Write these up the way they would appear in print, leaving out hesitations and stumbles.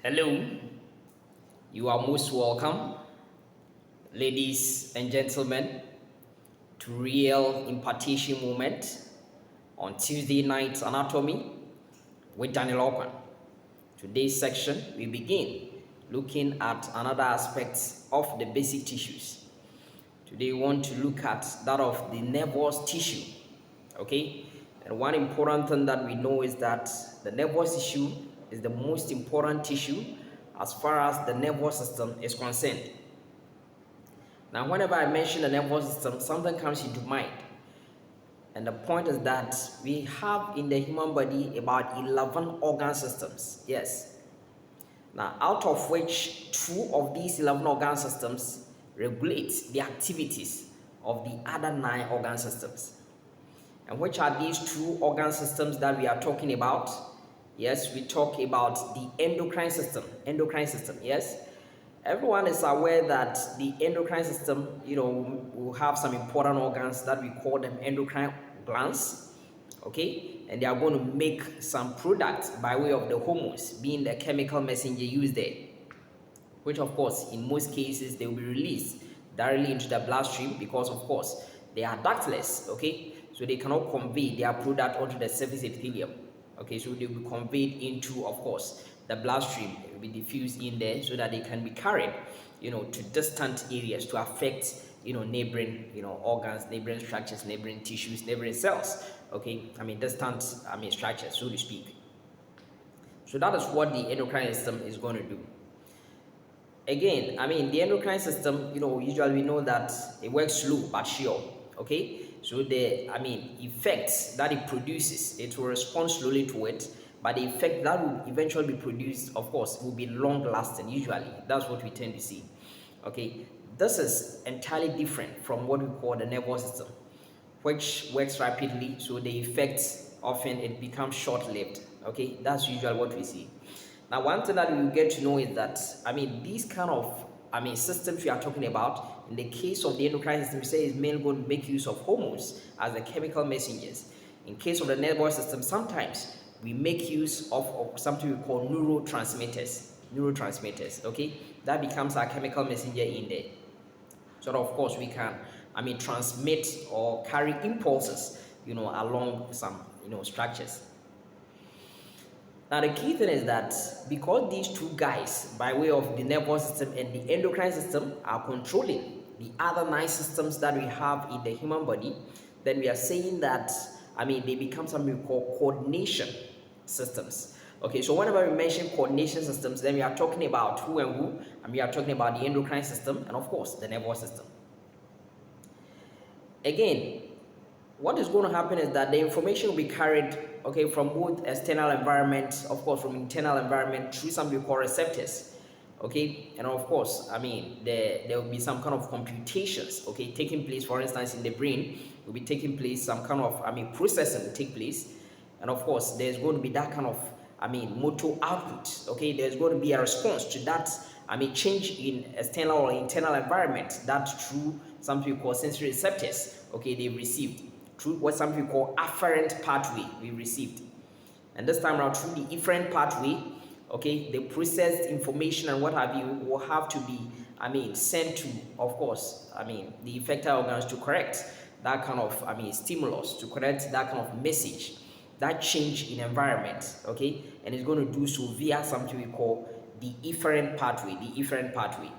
Hello, you are most welcome, ladies and gentlemen, to Real Impartation Moment on Tuesday Night Anatomy with Daniel Okwan. Today's section, we begin looking at another aspect of the basic tissues. Today, we want to look at that of the nervous tissue, okay? And one important thing that we know is that the nervous tissue is the most important tissue as far as the nervous system is concerned. Now, whenever I mention the nervous system, something comes into mind. And the point is that we have in the human body about 11 organ systems. Yes. Now, out of which 2 of these 11 organ systems regulate the activities of the other 9 organ systems. And which are these 2 organ systems that we are talking about? Yes, we talk about the endocrine system. Yes. Everyone is aware that the endocrine system, will have some important organs that we call them endocrine glands, okay? And they are going to make some products by way of the hormones, being the chemical messenger used there, which of course, in most cases, they will be released directly into the bloodstream because of course, they are ductless, okay? So they cannot convey their product onto the surface epithelium. Okay, so they will be conveyed into, of course, the bloodstream. It will be diffused in there so that they can be carried, to distant areas to affect, neighboring, organs, neighboring structures, neighboring tissues, neighboring cells. Okay, distant, structures, so to speak. So that is what the endocrine system is going to do. Again, the endocrine system, usually we know that it works slow but sure. Okay, so the effects that it produces, it will respond slowly to it, but the effect that will eventually be produced, of course, will be long lasting. Usually that's what we tend to see. Okay, this is entirely different from what we call the nervous system, which works rapidly, so the effects often it becomes short-lived. Okay, that's usually what we see. Now, one thing that we get to know is that these kind of systems we are talking about, in the case of the endocrine system, we say is mainly going to make use of hormones as the chemical messengers. In case of the nervous system, sometimes we make use of something we call neurotransmitters. Okay, that becomes our chemical messenger in there. So that of course we can transmit or carry impulses along some structures. Now the key thing is that because these 2 guys, by way of the nervous system and the endocrine system, are controlling the other 9 systems that we have in the human body, then we are saying that they become something we call coordination systems. Okay, so whenever we mention coordination systems, then we are talking about who and who, and we are talking about the endocrine system and of course the nervous system. Again, what is going to happen is that the information will be carried, okay, from both external environment, of course, from internal environment through something we call receptors, okay, and of course, there will be some kind of computations, okay, taking place. For instance, in the brain, will be taking place some kind of processing will take place, and of course, there's going to be that kind of motor output, okay. There's going to be a response to that change in external or internal environment that through something we call sensory receptors, okay, they received through what some people call afferent pathway we received. And this time around, through the efferent pathway, okay, the processed information and what have you will have to be sent to, of course, the effector organs to correct that kind of stimulus, to correct that kind of message, that change in environment, okay. And it's going to do so via something we call the efferent pathway.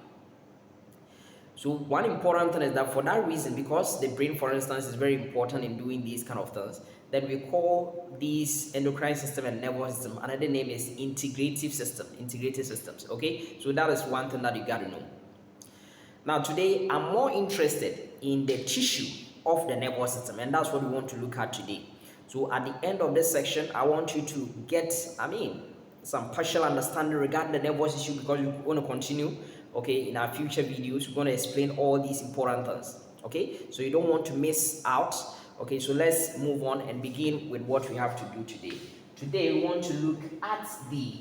So one important thing is that for that reason, because the brain, for instance, is very important in doing these kind of things, then we call these endocrine system and nervous system, another name is integrative systems, okay? So that is one thing that you got to know. Now today, I'm more interested in the tissue of the nervous system, and that's what we want to look at today. So at the end of this section, I want you to get, some partial understanding regarding the nervous tissue, because we're going to continue, okay, in our future videos. We're going to explain all these important things, okay, so you don't want to miss out. Okay, so let's move on and begin with what we have to do today. Today we want to look at the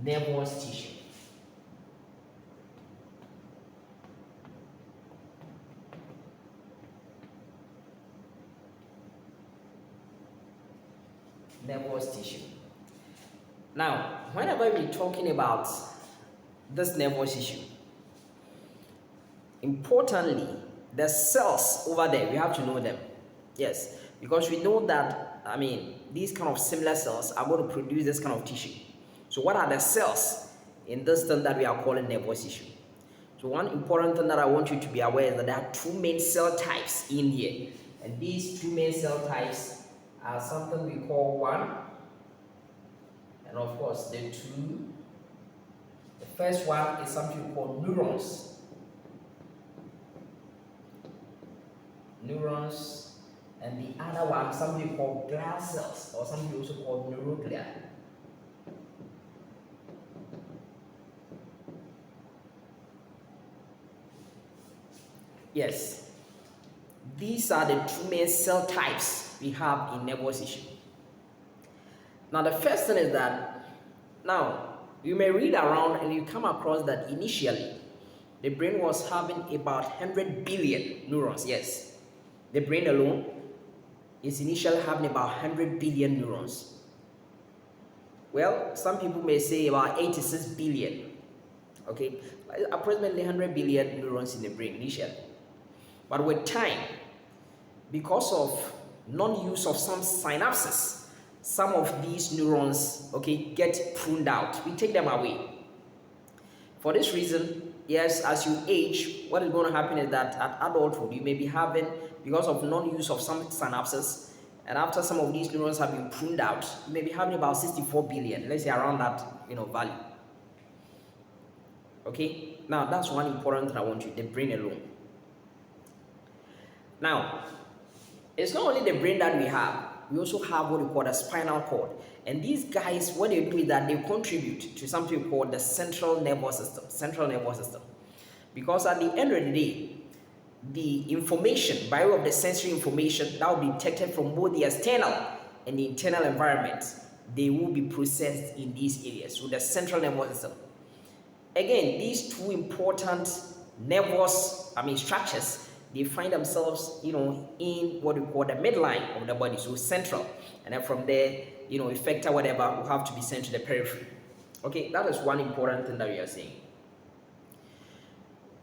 nervous tissue. Now whenever we're talking about this nervous tissue, importantly, the cells over there, we have to know them. Yes, because we know that, I mean, these kind of similar cells are going to produce this kind of tissue. So what are the cells in this thing that we are calling nervous tissue? So one important thing that I want you to be aware is that there are two main cell types in here. And these two main cell types are something we call one, and of course the two. The first one is something we call neurons. Neurons, and the other one, something we call glial cells, or something also called neuroglia. Yes, these are the two main cell types we have in nervous tissue. Now, the first thing is that, now, you may read around and you come across that initially, the brain was having about 100 billion neurons. Yes, the brain alone is initially having about 100 billion neurons. Well, some people may say about 86 billion. Okay, approximately 100 billion neurons in the brain initially. But with time, because of non-use of some synapses, some of these neurons, okay, get pruned out. We take them away. For this reason, yes, as you age, what is going to happen is that at adulthood, you may be having, because of non-use of some synapses, and after some of these neurons have been pruned out, you may be having about 64 billion, let's say around that, value. Okay, now that's one important thing I want you, the brain alone. Now, it's not only the brain that we have, we also have what we call the spinal cord. And these guys, what they do is that they contribute to something called the central nervous system. Because at the end of the day, the information, by way of the sensory information that will be detected from both the external and the internal environment, they will be processed in these areas, so the central nervous system. Again, these two important nervous, structures, they find themselves, in what we call the midline of the body, so central. And then from there, effector whatever will have to be sent to the periphery. Okay, that is one important thing that we are saying.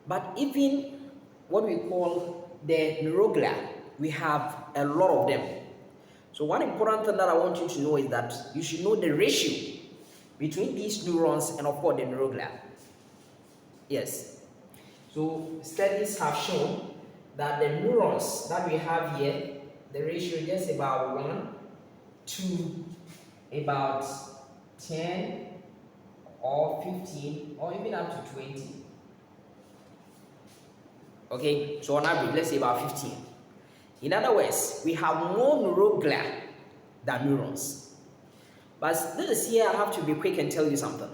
But even what we call the neuroglia, we have a lot of them. So one important thing that I want you to know is that you should know the ratio between these neurons and of course the neuroglia. Yes. So studies have shown that the neurons that we have here, the ratio is just about 1 to about 10 or 15 or even up to 20. Okay, so on average, let's say about 15. In other words, we have more neuroglia than neurons. But this is here, I have to be quick and tell you something.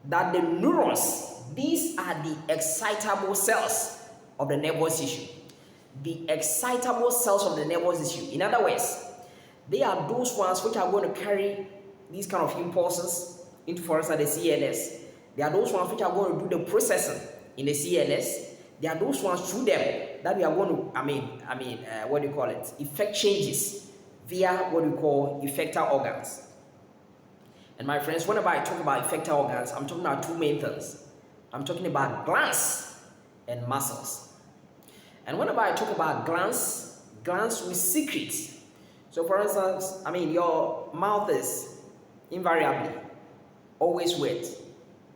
That the neurons, these are the excitable cells of the nervous tissue. The excitable cells of the nervous tissue. In other words, they are those ones which are going to carry these kind of impulses into, for instance, the CNS. They are those ones which are going to do the processing in the CNS. They are those ones through them that we are going to, effect changes via what we call effector organs. And my friends, whenever I talk about effector organs, I'm talking about two main things. I'm talking about glands and muscles. And whenever I talk about glands will secrete. So for instance, your mouth is invariably always wet,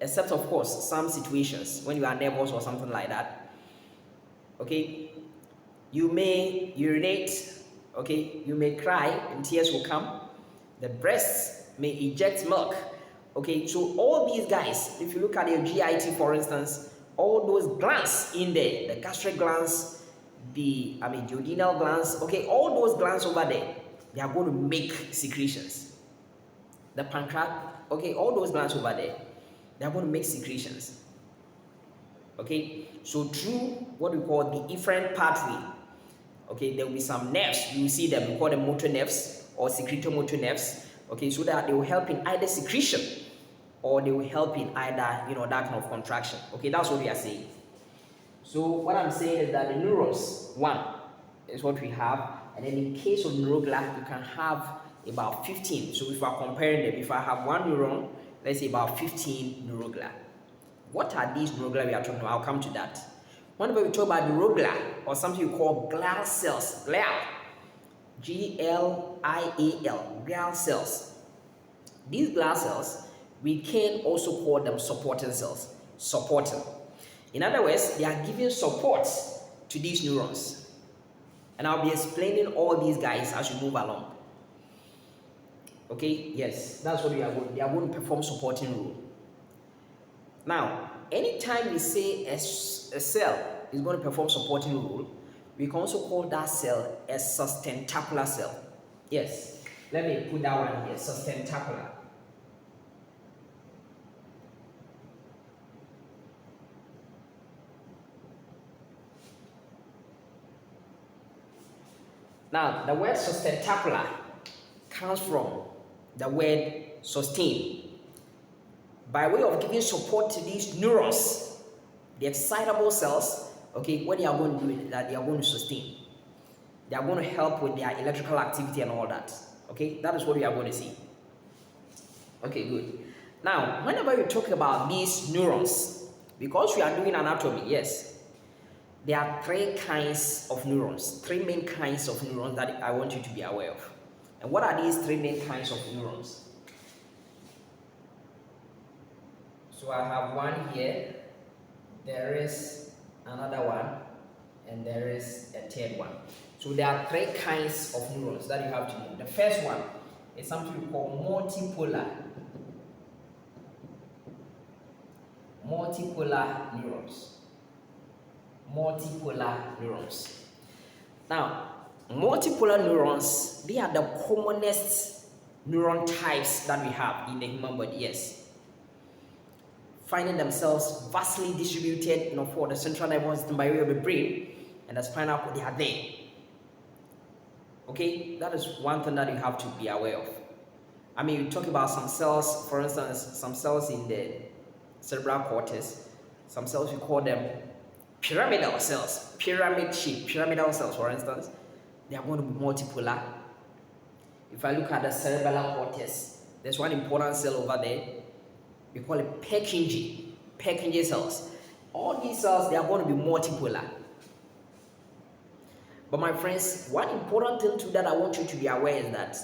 except of course some situations when you are nervous or something like that. Okay, you may urinate, okay, you may cry and tears will come. The breasts may eject milk. Okay, so all these guys, if you look at your GIT for instance, all those glands in there, the gastric glands, the duodenal glands, okay, all those glands over there, they are going to make secretions. The pancreas, okay, all those glands over there, they are going to make secretions. Okay, so through what we call the efferent pathway, okay, there will be some nerves. You will see them, we call them motor nerves or secretomotor nerves. Okay, so that they will help in either secretion or they will help in either, that kind of contraction. Okay, that's what we are saying. So what I'm saying is that the neurons, one, is what we have. And then in case of neuroglia, you can have about 15. So if we are comparing them, if I have one neuron let's say about 15 neuroglia. What are these neuroglia we are talking about? I'll come to that. Whenever we talk about neuroglia or something we call glial cells, glial, G-L-I-A-L, glial cells. These glial cells, we can also call them supporting cells, supporting. In other words, they are giving support to these neurons. And I'll be explaining all these guys as we move along. Okay, yes, that's what they are going to perform supporting role. Now, anytime we say a cell is going to perform supporting role, we can also call that cell a sustentacular cell. Yes, let me put that one here, sustentacular. Now, the word sustentacular comes from the word sustain. By way of giving support to these neurons, the excitable cells, okay, what they are going to do is that they are going to sustain. They are going to help with their electrical activity and all that. Okay, that is what we are going to see. Okay, good. Now, whenever you talk about these neurons, because we are doing anatomy, yes, there are three kinds of neurons, three main kinds of neurons that I want you to be aware of. And what are these three main kinds of neurons? So I have one here, there is another one, and there is a third one. So there are three kinds of neurons that you have to know. The first one is something we call multipolar neurons. Multipolar neurons. Now, multipolar neurons, they are the commonest neuron types that we have in the human body, yes. Finding themselves vastly distributed, for the central nervous system by way of the brain and the spinal cord, they are there. Okay, that is one thing that you have to be aware of. I mean, you talk about some cells, for instance, some cells in the cerebral cortex, some cells we call them pyramidal cells, pyramidal cells, for instance, they are going to be multipolar. If I look at the cerebral cortex, there's one important cell over there. We call it Purkinje cells. All these cells, they are going to be multipolar. But my friends, one important thing too that I want you to be aware is that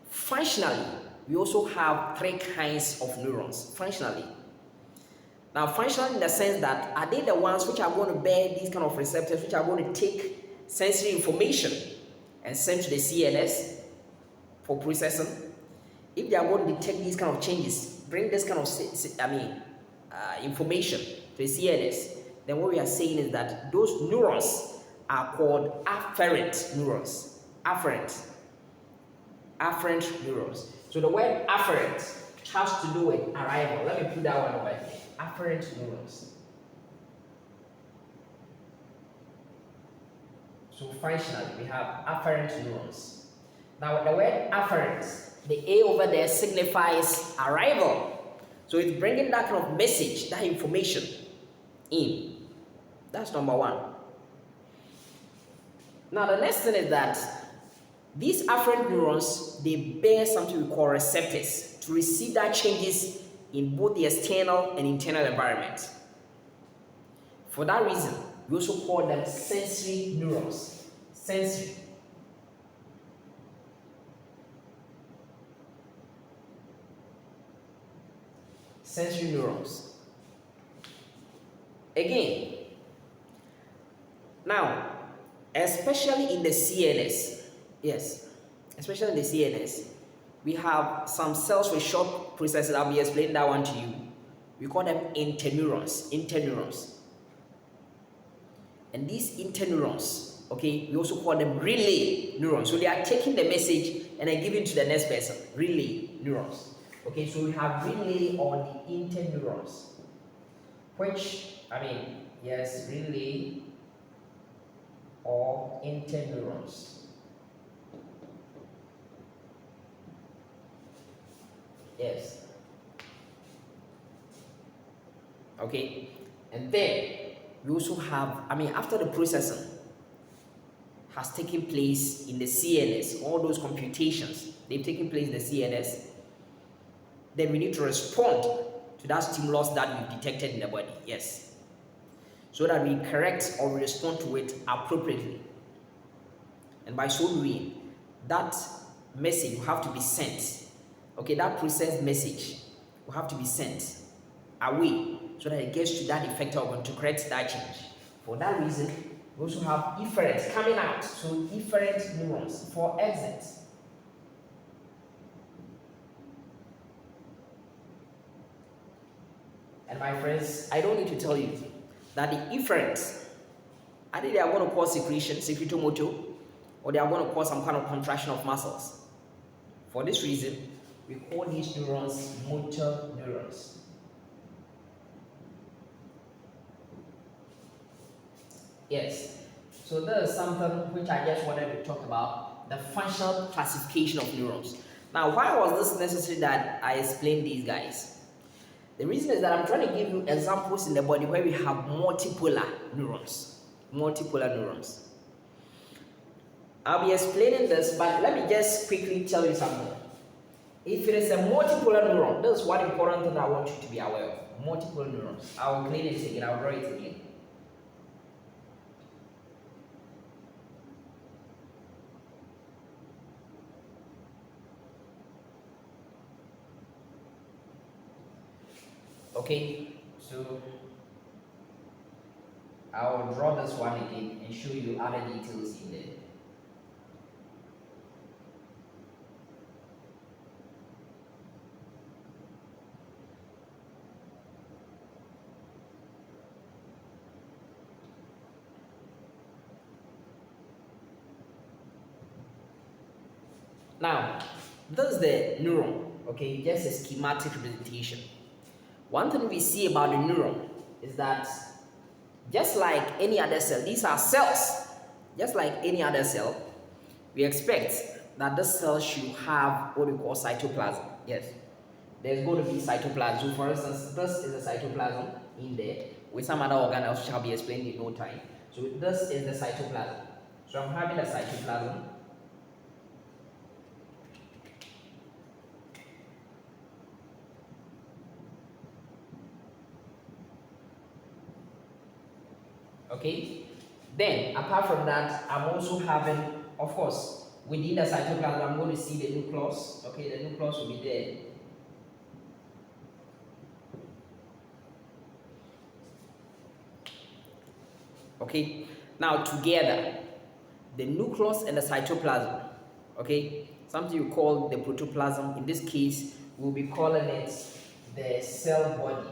functionally, we also have three kinds of neurons. Functionally. Now, functional in the sense that, are they the ones which are going to bear these kind of receptors, which are going to take sensory information and send to the CNS for processing? If they are going to detect these kind of changes, bring this kind of information to the CNS, then what we are saying is that those neurons are called afferent neurons. Afferent neurons. So the word afferent has to do with arrival. Let me put that one away. Afferent neurons. So functionally, we have afferent neurons. Now the word afferent, the A over there signifies arrival. So it's bringing that kind of message, that information in. That's number one. Now the next thing is that these afferent neurons, they bear something we call receptors to receive that changes in both the external and internal environment. For that reason, we also call them sensory neurons. Sensory. Sensory neurons. Again, now, especially in the CNS, yes, especially in the CNS, we have some cells with short processes. I'll be explaining that one to you. We call them interneurons. And these interneurons, okay, we also call them relay neurons. So they are taking the message and then giving to the next person. Relay neurons. Okay, so we have relay or the interneurons, which, yes, relay or interneurons. Yes. Okay, and then we also have, after the processing has taken place in the CNS, all those computations, they've taken place in the CNS, then we need to respond to that stimulus that we've detected in the body. Yes. So that we correct or we respond to it appropriately. And by so doing, that message will have to be sent. Okay, that processed message will have to be sent away so that it gets to that effector organ to correct that change. For that reason, we also have efferents coming out. So efferent neurons for exits. And my friends, I don't need to tell you that the efferents, either they are going to cause secretion, secretomotor, or they are going to cause some kind of contraction of muscles. For this reason, we call these neurons motor neurons. Yes, so there's something which I just wanted to talk about, the functional classification of neurons. Now, why was this necessary that I explain these guys? The reason is that I'm trying to give you examples in the body where we have multipolar neurons. Multipolar neurons. I'll be explaining this, but let me just quickly tell you something. If it is a multipolar neuron, this is one important thing I want you to be aware of. Multipolar neurons. I'll clean it again, I'll draw it again. Okay, so I'll draw this one again and show you other details in there. Now, this is the neuron, okay, just a schematic representation. One thing we see about the neuron is that just like any other cell, these are cells, just like any other cell, we expect that this cell should have what we call cytoplasm. Yes, there's going to be cytoplasm. So for instance, this is the cytoplasm in there, with some other organelles shall be explained in no time. So this is the cytoplasm. So I'm having a cytoplasm. Okay, then apart from that, I'm also having, of course, within the cytoplasm, I'm going to see the nucleus. Okay, the nucleus will be there. Okay, now together, the nucleus and the cytoplasm, okay, something you call the protoplasm. In this case, we'll be calling it the cell body.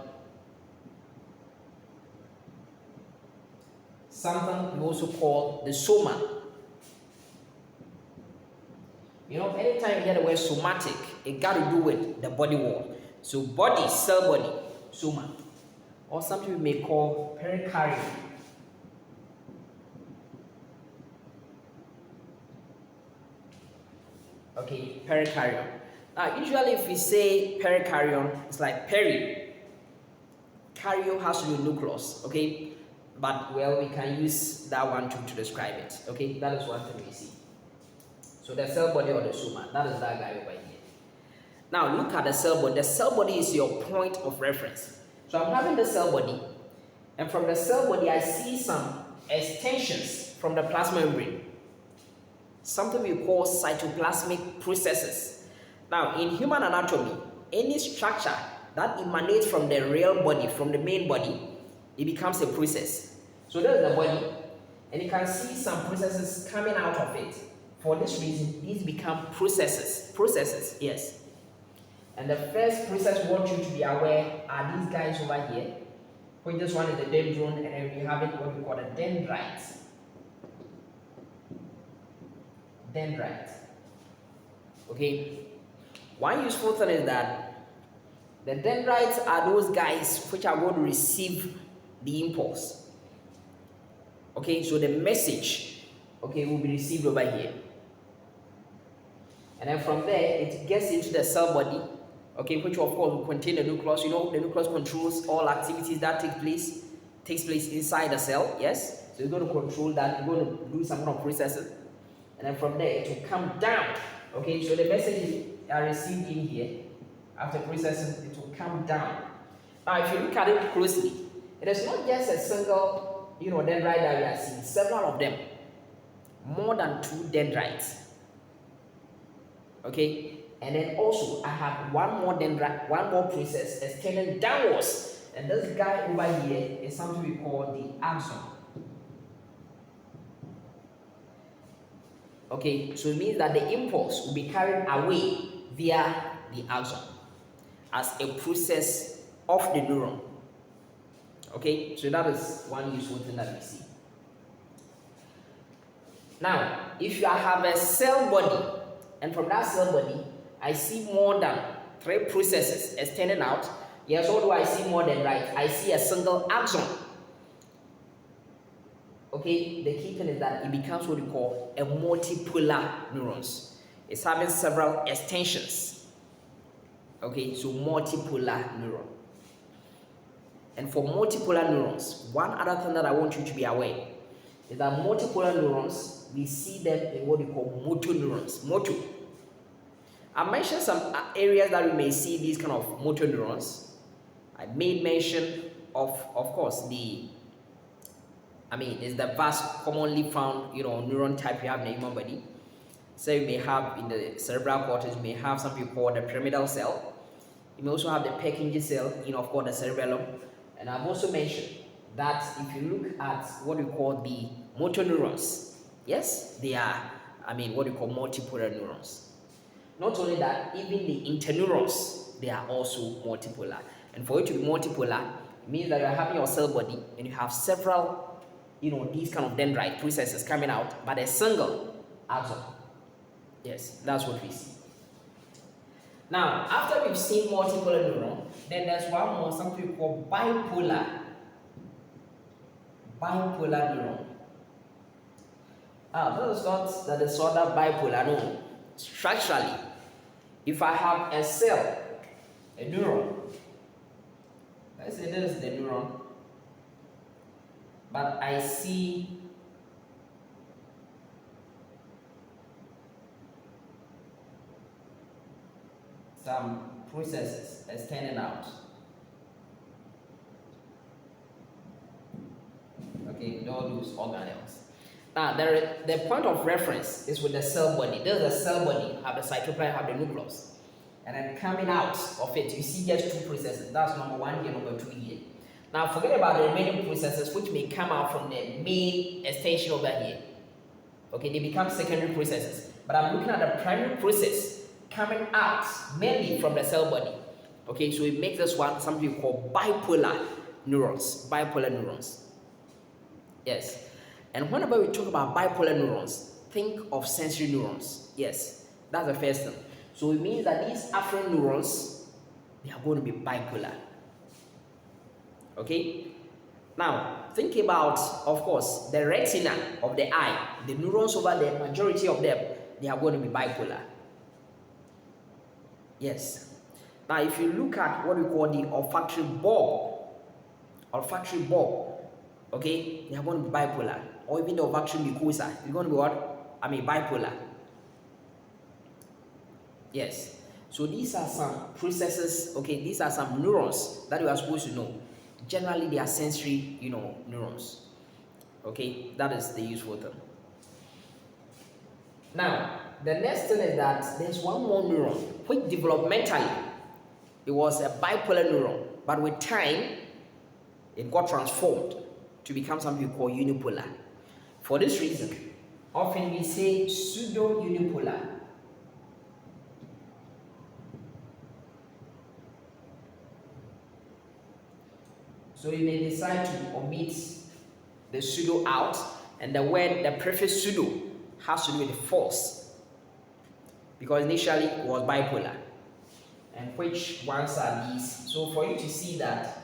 Something we also call the soma. You know, anytime you hear the word somatic, it got to do with the body wall. So body, cell body, soma. Or something we may call pericardium. Okay, pericardium. Now, usually if we say pericardium, it's like peri. Cardio has to do nucleus, okay? But, well, we can use that one to describe it, okay? That is one thing we see. So the cell body or the soma, that is that guy over here. Now, look at the cell body. The cell body is your point of reference. So I'm having the cell body, and from the cell body, I see some extensions from the plasma membrane. Something we call cytoplasmic processes. Now, in human anatomy, any structure that emanates from the real body, from the main body, it becomes a process. So there's the body, and you can see some processes coming out of it. For this reason, these become processes. Processes, yes. And the first process we want you to be aware are these guys over here. Which this one is the dendron, and then we have it what we call the dendrite. Dendrite. Okay. One useful thing is that the dendrites are those guys which are going to receive the impulse. Okay, so the message, okay, will be received over here. And then from there, it gets into the cell body, okay, which of course will contain the nucleus. You know, the nucleus controls all activities that takes place inside the cell, yes? So it's going to control that, it's going to do some kind of processes. And then from there, it will come down, okay? So the messages are received in here, After processing, it will come down. Now, if you look at it closely, it is not just a single, dendrite that we are seeing. Several of them, more than 2 dendrites. Okay, and then also I have one more dendrite, one more process extending downwards, and this guy over here is something we call the axon. Okay, so it means that the impulse will be carried away via the axon as a process of the neuron. Okay, so that is one useful thing that we see. Now, if you have a cell body, and from that cell body, I see more than 3 processes extending out. Yes, what do I see more than right? I see a single axon. Okay, the key thing is that it becomes what we call a multipolar neurons. It's having several extensions. Okay, so multipolar neuron. And for multipolar neurons, one other thing that I want you to be aware is that multipolar neurons, we see them in what we call motor neurons. Motor. I mentioned some areas that we may see these kind of motor neurons. I made mention of course, it's the vast commonly found, neuron type you have in the human body. So you may have in the cerebral cortex, you may have something called the pyramidal cell. You may also have the Purkinje cell, of course, the cerebellum. And I've also mentioned that if you look at what we call the motor neurons, yes, they are, what we call multipolar neurons. Not only that, even the interneurons, they are also multipolar. And for it to be multipolar, it means that you are having your cell body and you have several, these kind of dendrite processes coming out, but a single axon. Yes, that's what we see. Now, after we've seen multipolar neuron, then there's one more, something we call bipolar neuron. This is not the disorder bipolar, no. Structurally, if I have a cell, a neuron, let's say this is the neuron, but I see some processes extending out. Okay, all those organelles. Now, the point of reference is with the cell body. There's a cell body, have the cytoplasm, have the nucleus. And then coming out of it, you see just 2 processes. That's number 1 here, number 2 here. Now, forget about the remaining processes which may come out from the main extension over here. Okay, they become secondary processes. But I'm looking at the primary process coming out mainly from the cell body. Okay, so it makes this one something we call bipolar neurons. Bipolar neurons. Yes. And whenever we talk about bipolar neurons, think of sensory neurons. Yes, that's the first thing. So it means that these afferent neurons, they are going to be bipolar. Okay? Now, think about, of course, the retina of the eye. The neurons over there, majority of them, they are going to be bipolar. Yes. Now, if you look at what we call the olfactory bulb, okay, they are going to be bipolar. Or even the olfactory mucosa, it's going to be what? Bipolar. Yes. So these are some processes, okay, these are some neurons that you are supposed to know. Generally, they are sensory, neurons. Okay, that is the useful thing. Now, the next thing is that there's one more neuron, which developmentally, it was a bipolar neuron, but with time, it got transformed to become something we call unipolar. For this reason, often we say pseudo-unipolar. So you may decide to omit the pseudo out, and the prefix pseudo has to do with false, because initially it was bipolar. And which ones are these? So for you to see that,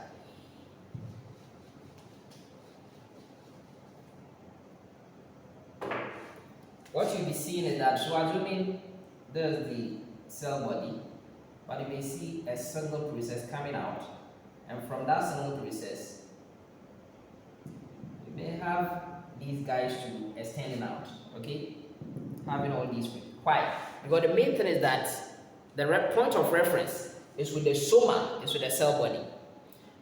what you'll be seeing is that, so assuming there's the cell body, but you may see a single process coming out, and from that single process, you may have these guys to extending out, okay? Having all these. Why? Because the main thing is that the point of reference is with the soma, is with the cell body.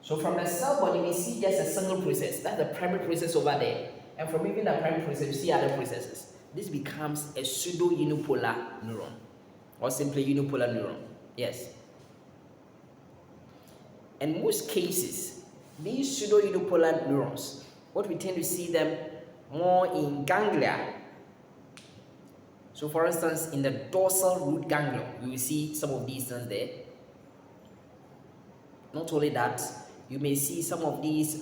So from the cell body, we see just a single process. That's the primary process over there. And from even the primary process, we see other processes. This becomes a pseudo-unipolar neuron, or simply unipolar neuron. Yes. In most cases, these pseudo-unipolar neurons, what we tend to see them more in ganglia. So for instance, in the dorsal root ganglion, you will see some of these things there. Not only that, you may see some of these,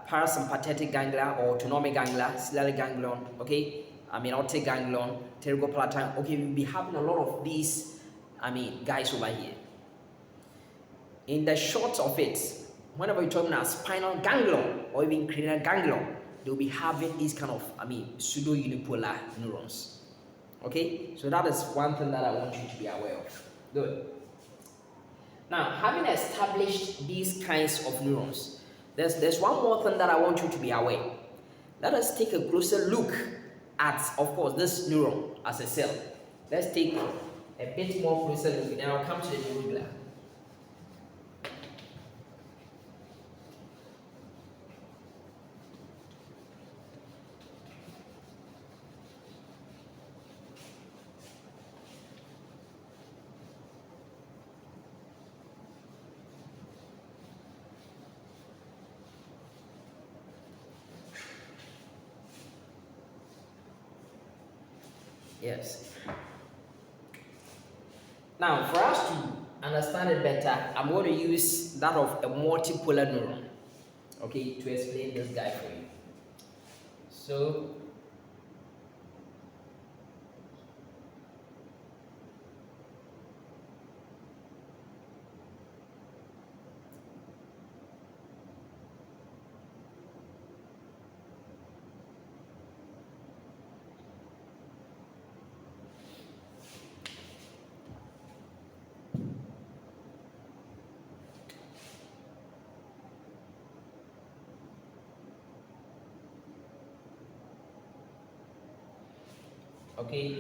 parasympathetic ganglia or autonomic ganglia, ciliary ganglion, okay, optic ganglion, pterygopalatine, okay, we'll be having a lot of these, guys over here. In the short of it, whenever you're talking about spinal ganglion or even cranial ganglion, they'll be having these kind of, pseudo-unipolar neurons. Okay, so that is one thing that I want you to be aware of. Good. Now, having established these kinds of neurons, there's one more thing that I want you to be aware. Let us take a closer look at, of course, this neuron as a cell. Let's take a bit more closer look, and I'll come to the neuroglia. Yes. Now, for us to understand it better, I'm going to use that of a multipolar neuron, okay, to explain this guy for you. So, okay.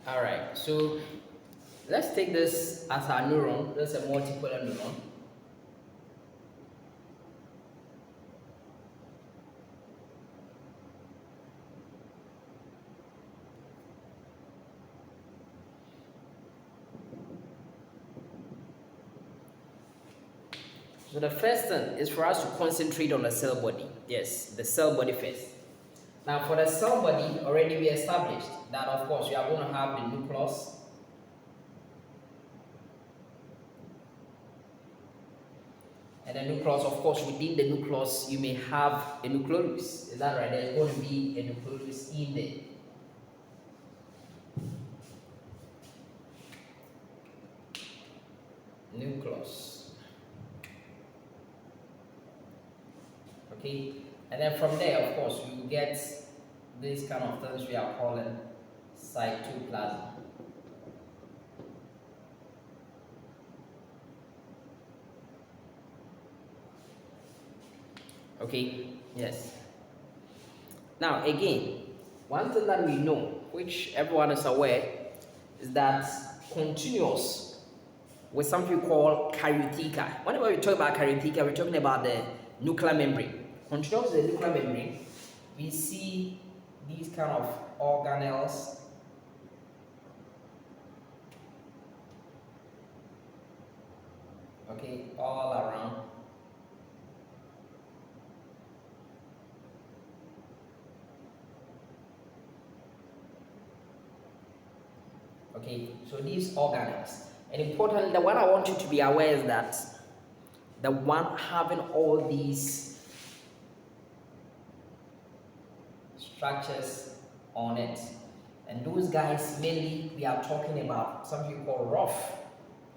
All right, so let's take this as our neuron. This is a multipolar neuron. So the first thing is for us to concentrate on the cell body. Yes, the cell body first. Now for the cell body, already we established that of course you are going to have the nucleus. And the nucleus, of course, within the nucleus you may have a nucleus. Is that right? There's going to be a nucleus in there. Nucleus. Okay, and then from there, of course, you get these kind of things we are calling cytoplasm. Okay, yes. Now again, one thing that we know, which everyone is aware, is that continuous with something called karyotheca. Whenever we talk about karyotheca, we're talking about the nuclear membrane. Continuous with the nuclear membrane, we see these kind of organelles. Okay, all around. Okay, so these organelles, And importantly, the one I want you to be aware is that the one having all these structures on it, and those guys mainly we are talking about something we call rough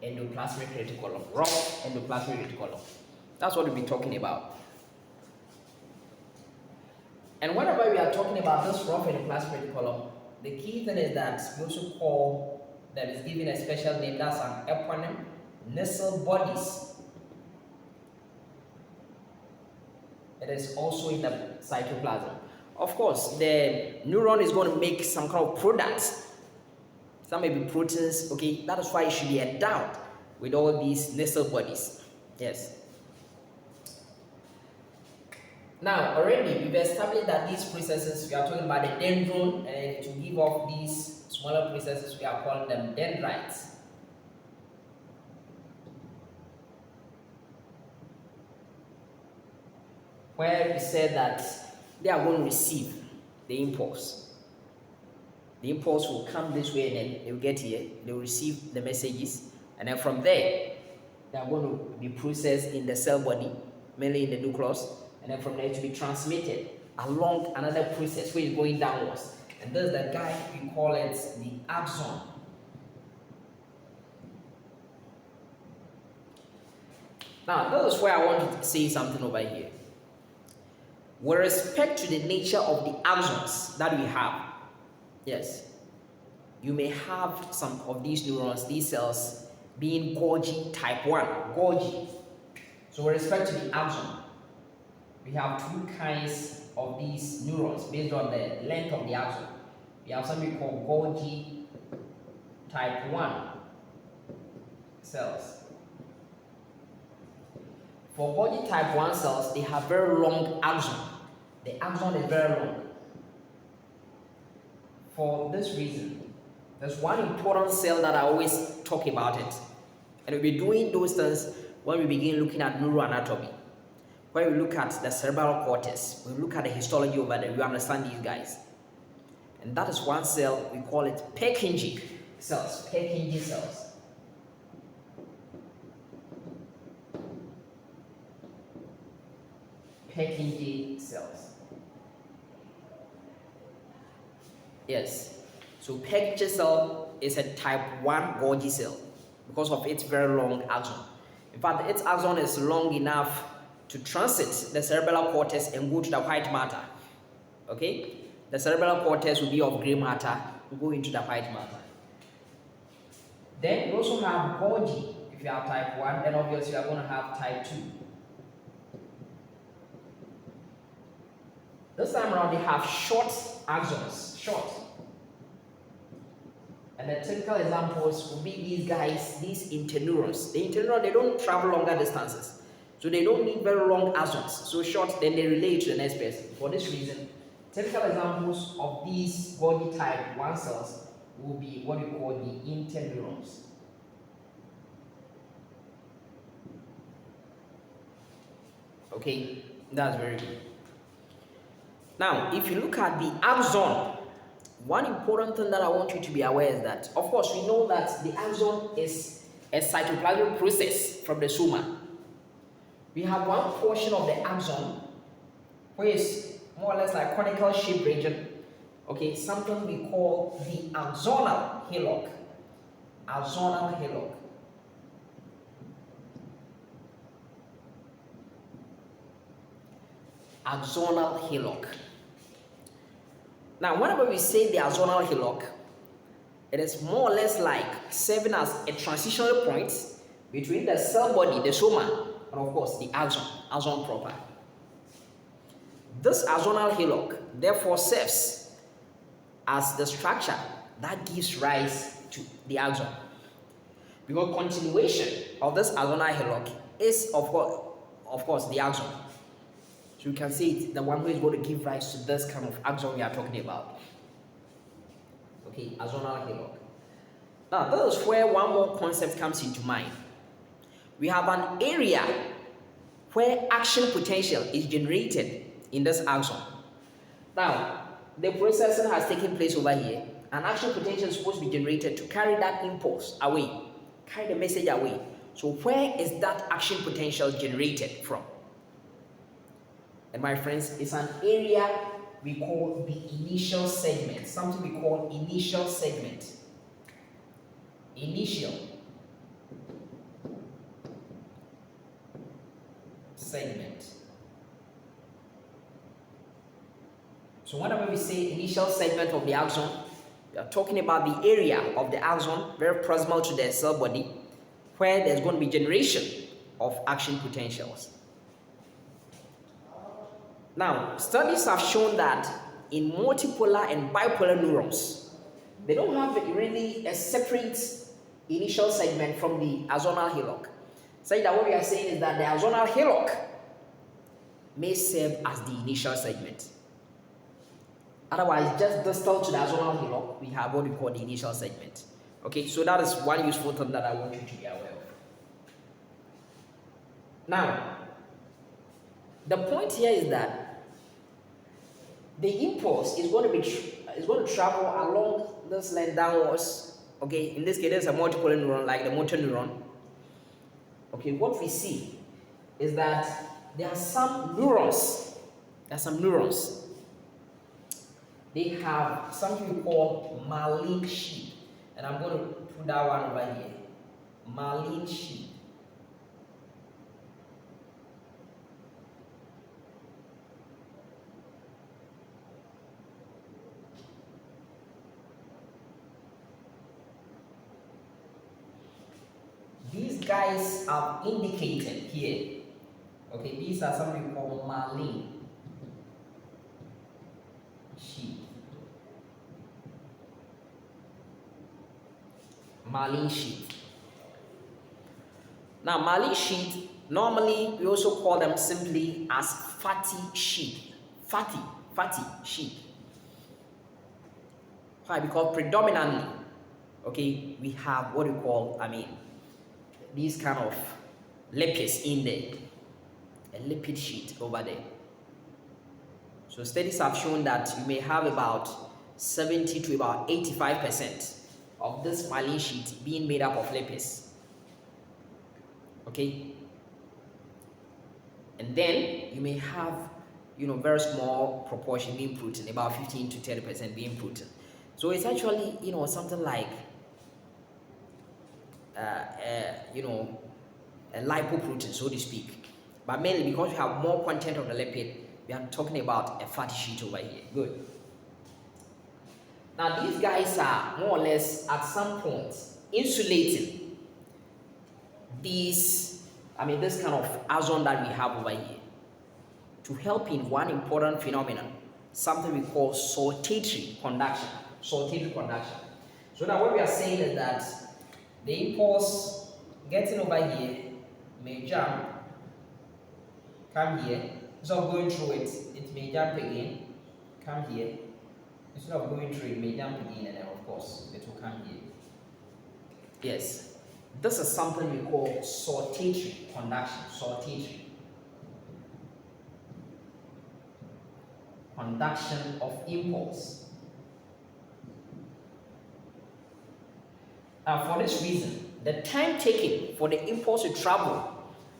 endoplasmic reticulum. Rough endoplasmic reticulum. That's what we'll be talking about. And whenever we are talking about this rough endoplasmic reticulum, the key thing is that we also call that is given a special name, that's an eponym, nasal bodies. It is also in the cytoplasm. Of course, the neuron is going to make some kind of products. Some may be proteins, okay? That is why it should be endowed with all these nasal bodies. Yes. Now, already we've established that these processes, we are talking about the dendron, and to give off these smaller processes, we are calling them dendrites. Where we said that they are going to receive the impulse. The impulse will come this way, and then they will get here, they will receive the messages, and then from there, they are going to be processed in the cell body, mainly in the nucleus, and then from there to be transmitted along another process where it's going downwards. And this is the guy, we call it the axon. Now, this is where I want to say something over here. With respect to the nature of the axons that we have, yes, you may have some of these neurons, these cells, being Golgi type 1, Golgi. So with respect to the axon, we have two kinds of these neurons based on the length of the axon. We have something called Golgi type 1 cells. For Golgi type 1 cells, they have very long axon. The axon is very long. For this reason, there's one important cell that I always talk about it. And we'll be doing those things when we begin looking at neuroanatomy. When we look at the cerebral cortex, we look at the histology over there, we understand these guys. And that is one cell, we call it Purkinje cells. Purkinje cells. Purkinje cells. Yes. So Purkinje cell is a type 1 Golgi cell because of its very long axon. In fact, its axon is long enough to transit the cerebral cortex and go to the white matter. Okay? The cerebral cortex will be of gray matter, will go into the white matter. Then we also have Golgi. If you have type 1, then obviously you are going to have type 2. This time around, they have short axons, short. And the typical examples will be these guys, these interneurons. The interneurons, they don't travel longer distances. So they don't need very long axons. So short, then they relate to the next person. For this reason, typical examples of these Golgi type 1 cells will be what we call the interneurons. Okay, that's very good. Now, if you look at the axon, one important thing that I want you to be aware is that, of course, we know that the axon is a cytoplasmic process from the soma. We have one portion of the axon, which is more or less like conical shaped region. Okay, something we call the axonal hillock. Axonal hillock. Axonal hillock. Now, whenever we say the axonal hillock, it is more or less like serving as a transitional point between the cell body, the soma, and of course the axon proper. This axonal hillock therefore serves as the structure that gives rise to the axon. Because continuation of this axonal hillock is of course the axon. So you can see it, the one who is going to give rise to this kind of axon we are talking about. Okay, axonal hillock. Now, this is where one more concept comes into mind. We have an area where action potential is generated in this axon. Now, the processing has taken place over here, and action potential is supposed to be generated to carry that impulse away, carry the message away. So where is that action potential generated from? And my friends, it's an area we call the initial segment, something we call initial segment. Initial segment. So whenever we say initial segment of the axon, we are talking about the area of the axon very proximal to the cell body where there's going to be generation of action potentials. Now, studies have shown that in multipolar and bipolar neurons, they don't have really a separate initial segment from the axonal hillock. So that what we are saying is that the axonal hillock may serve as the initial segment. Otherwise, just distal to the axonal hillock, we have what we call the initial segment. Okay, so that is one useful thing that I want you to be aware of. Now, the point here is that the impulse is going to travel along this line downwards. Okay, in this case, there's a multiple neuron like the motor neuron. Okay, what we see is that there are some neurons. They have something we call myelin sheath, and I'm going to put that one over here. Myelin sheath. These guys are indicated here. Okay, these are something we call myelin sheath. Myelin sheath. Now, myelin sheath, normally we also call them simply as fatty sheath. Fatty sheath. Why? Because predominantly, okay, we have what we call, these kind of lipids in there, a lipid sheet over there. So studies have shown that you may have about 70 to about 85% of this myelin sheet being made up of lipids. Okay, and then you may have, very small proportion being protein, about 15 to 30% being protein. So it's actually, something like a lipoprotein, so to speak. But mainly because you have more content of the lipid, we are talking about a fatty sheet over here. Good. Now these guys are more or less at some point insulating this kind of axon that we have over here to help in one important phenomenon, something we call saltatory conduction. Saltatory conduction. So now what we are saying is that the impulse getting over here may jump, come here. Instead of going through it, it may jump again, come here. Instead of going through it, may jump again, and then of course it will come here. Yes, this is something we call saltatory conduction. Saltatory conduction of impulse. For this reason, the time taken for the impulse to travel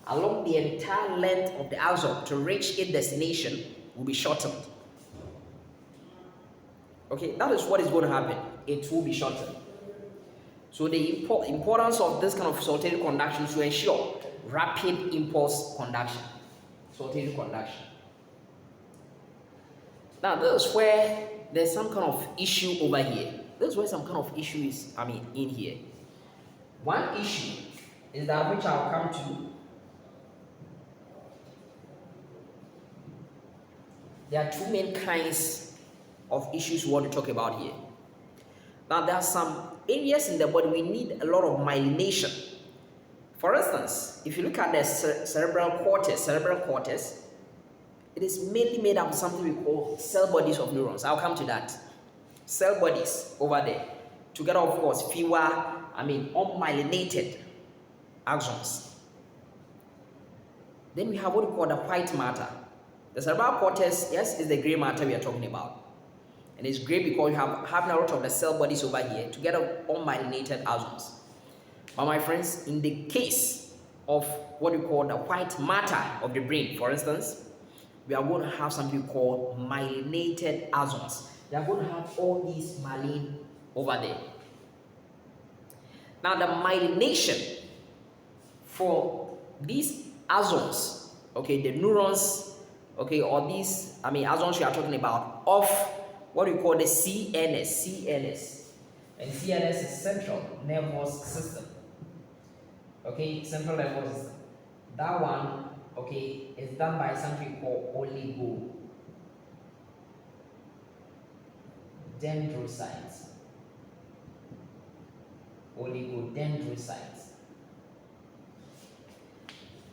along the entire length of the axon to reach its destination will be shortened. Okay, that is what is going to happen. It will be shortened. So the importance of this kind of saltatory conduction is to ensure rapid impulse conduction. Saltatory conduction. Now this is where there's some kind of issue over here. This is where some kind of issue is, in here. One issue is that which I'll come to. There are two main kinds of issues we want to talk about here. Now there are some areas in the body we need a lot of myelination. For instance, if you look at the cerebral cortex, it is mainly made up of something we call cell bodies of neurons. I'll come to that. Cell bodies over there. Together, of course, fewer, unmyelinated axons. Then we have what we call the white matter. The cerebral cortex, yes, is the gray matter we are talking about. And it's gray because you have a lot of the cell bodies over here, together unmyelinated axons. But my friends, in the case of what we call the white matter of the brain, for instance, we are going to have something called myelinated axons. They are going to have all these myelin over there. Now, the myelination for these axons, okay, the neurons, okay, or these, axons we are talking about, of what we call the CNS. And CNS is central nervous system. Okay, central nervous system. That one, okay, is done by something called oligodendrocytes. Oligodendrocytes.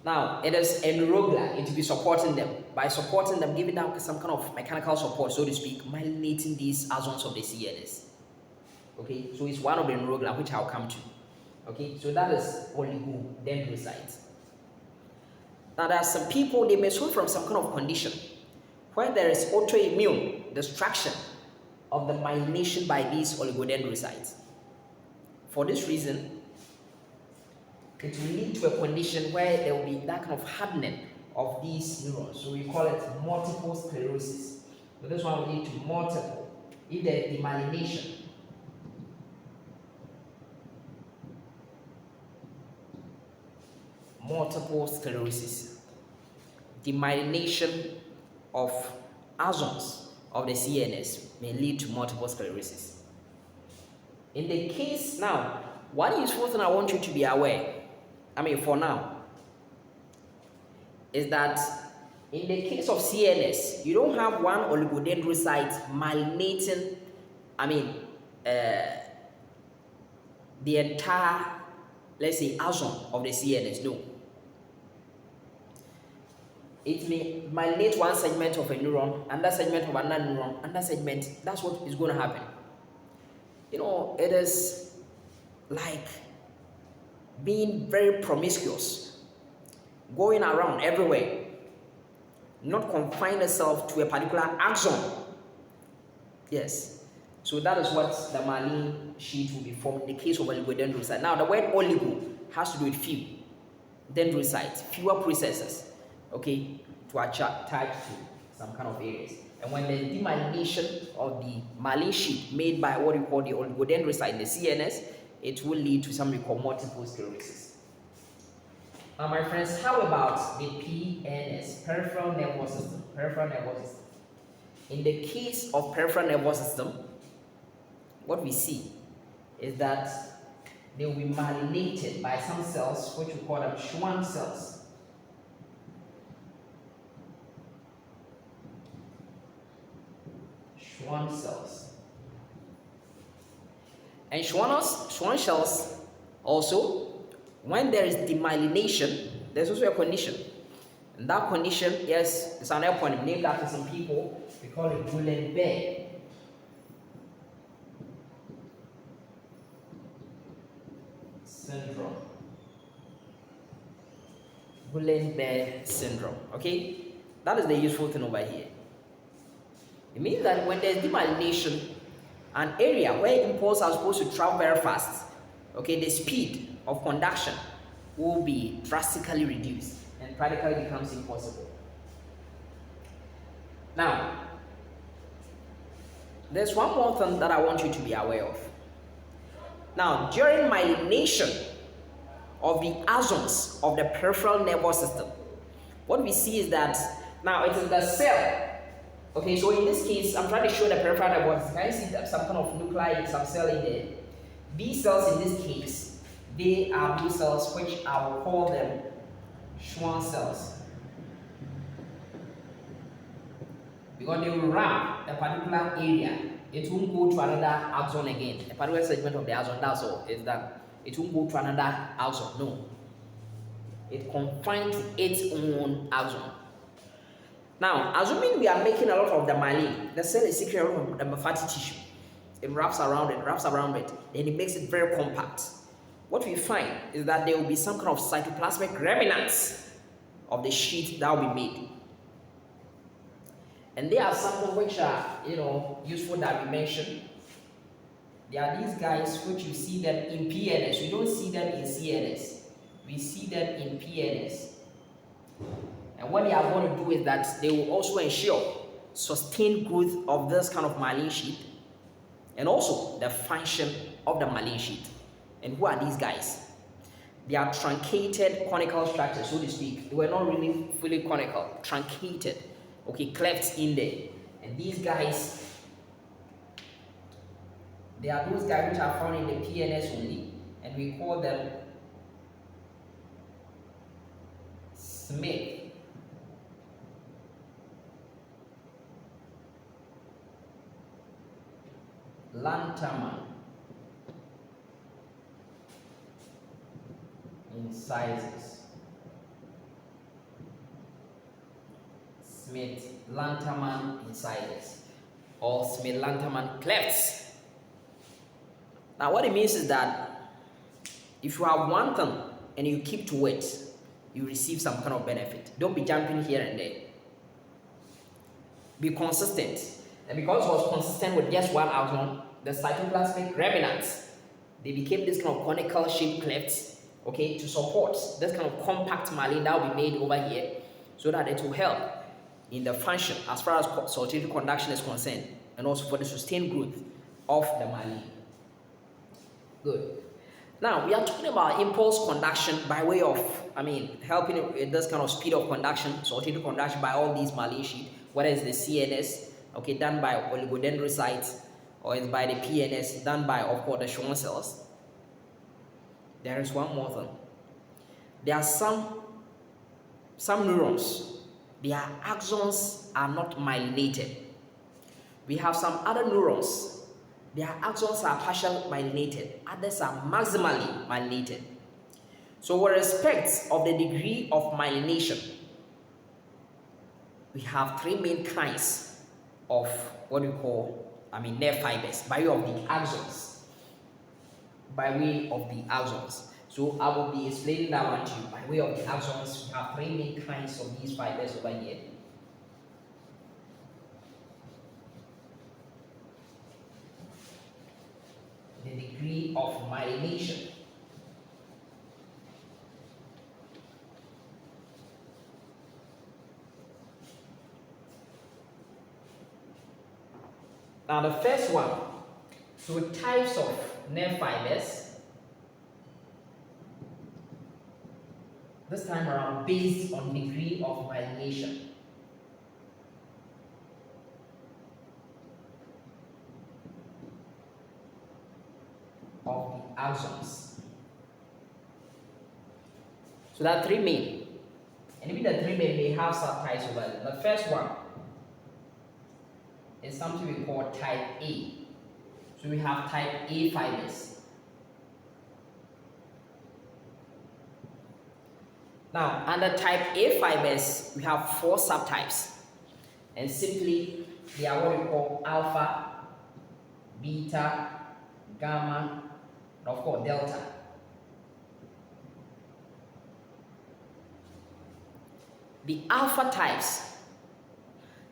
Now, it is enrogular. It will be supporting them. By supporting them, giving them some kind of mechanical support, so to speak, myelinating these axons of the CNS. Okay, so it's one of the enrogular, which I'll come to. Okay, so that is oligodendrocytes. Now, there are some people, they may suffer from some kind of condition where there is autoimmune destruction of the myelination by these oligodendrocytes. For this reason, it will lead to a condition where there will be that kind of hardening of these neurons. So we call it multiple sclerosis. So this one will lead to multiple, if there is demyelination. Multiple sclerosis. Demyelination of axons of the CNS may lead to multiple sclerosis. In the case now, one useful thing I want you to be aware, for now, is that in the case of CNS, you don't have one oligodendrocyte myelinating, the entire, let's say, axon of the CNS. No. It may myelinate one segment of a neuron, another segment of another neuron, another segment. That's what is going to happen. It is like being very promiscuous, going around everywhere, not confine itself to a particular axon. Yes. So that is what the myelin sheet will be formed in the case of oligodendrocyte. Now, the word oligo has to do with few dendrocytes, fewer processes, okay, to attach to some kind of areas. And when there's demyelination of the myelin sheet made by what we call the oligodendrocyte in the CNS, it will lead to something called multiple sclerosis. Now, my friends, how about the PNS, peripheral nervous system? Peripheral nervous system. In the case of peripheral nervous system, what we see is that they will be myelinated by some cells, which we call them Schwann cells. Schwann cells. And Schwann cells also, when there is demyelination, there's also a condition. And that condition, yes, it's an eponym named after some people. We call it Guillain-Barré syndrome. Guillain-Barré syndrome. Okay? That is the useful thing over here. It means that when there's demyelination, an area where impulses are supposed to travel very fast, okay, the speed of conduction will be drastically reduced and practically becomes impossible. Now, there's one more thing that I want you to be aware of. Now, during myelination of the axons of the peripheral nervous system, what we see is that now it is the cell. Okay, so in this case, I'm trying to show the peripheral nervous system. Can you see some kind of nuclei, some cell in there? These cells in this case, they are blue cells, which I will call them Schwann cells. Because they will wrap a particular area. It won't go to another axon again. A particular segment of the axon, that's all. Is that it won't go to another axon. No. It confines to its own axon. Now, assuming we are making a lot of the myelin, the cell is secreting a lot of the fatty tissue. It wraps around it, then it makes it very compact. What we find is that there will be some kind of cytoplasmic remnants of the sheet that will be made. And there are some which are, useful that we mentioned. There are these guys which you see them in PNS. We don't see them in CNS. We see them in PNS. And what they are going to do is that they will also ensure sustained growth of this kind of myelin sheath and also the function of the myelin sheath. And who are these guys? They are truncated conical structures, so to speak. They were not really fully conical, truncated, okay, clefts in there. And these guys, they are those guys which are found in the PNS only, and we call them Smith Lanterman incisors. Smith Lanterman incisors or Smith Lanterman clefts. Now what it means is that if you have one thing and you keep to it, you receive some kind of benefit. Don't be jumping here and there. Be consistent. And because it was consistent with just one outcome, the cytoplasmic remnants, they became this kind of conical shaped clefts, okay, to support this kind of compact myelin that will be made over here so that it will help in the function as far as saltatory conduction is concerned and also for the sustained growth of the myelin. Good. Now, we are talking about impulse conduction by way of, helping with this kind of speed of conduction, saltatory conduction by all these myelin sheath, whether it's the CNS, okay, done by oligodendrocytes, or it's by the PNS, done by, of course, the Schwann cells. There is one more thing. There are some neurons, their axons are not myelinated. We have some other neurons, their axons are partially myelinated, others are maximally myelinated. So with respect of the degree of myelination, we have three main kinds of what we call, nerve fibers by way of the axons. By way of the axons. So I will be explaining that one to you. By way of the axons, we have three main kinds of these fibers over here. The degree of myelination. Now the first one, so types of nerve fibers, this time around based on degree of myelination. Of the axons. So there are three main. And even the three main may have subtypes over it. The first one is something we call type A. So we have type A fibers. Now, under type A fibers, we have four subtypes. And simply, they are what we call alpha, beta, gamma, and of course, delta. The alpha types,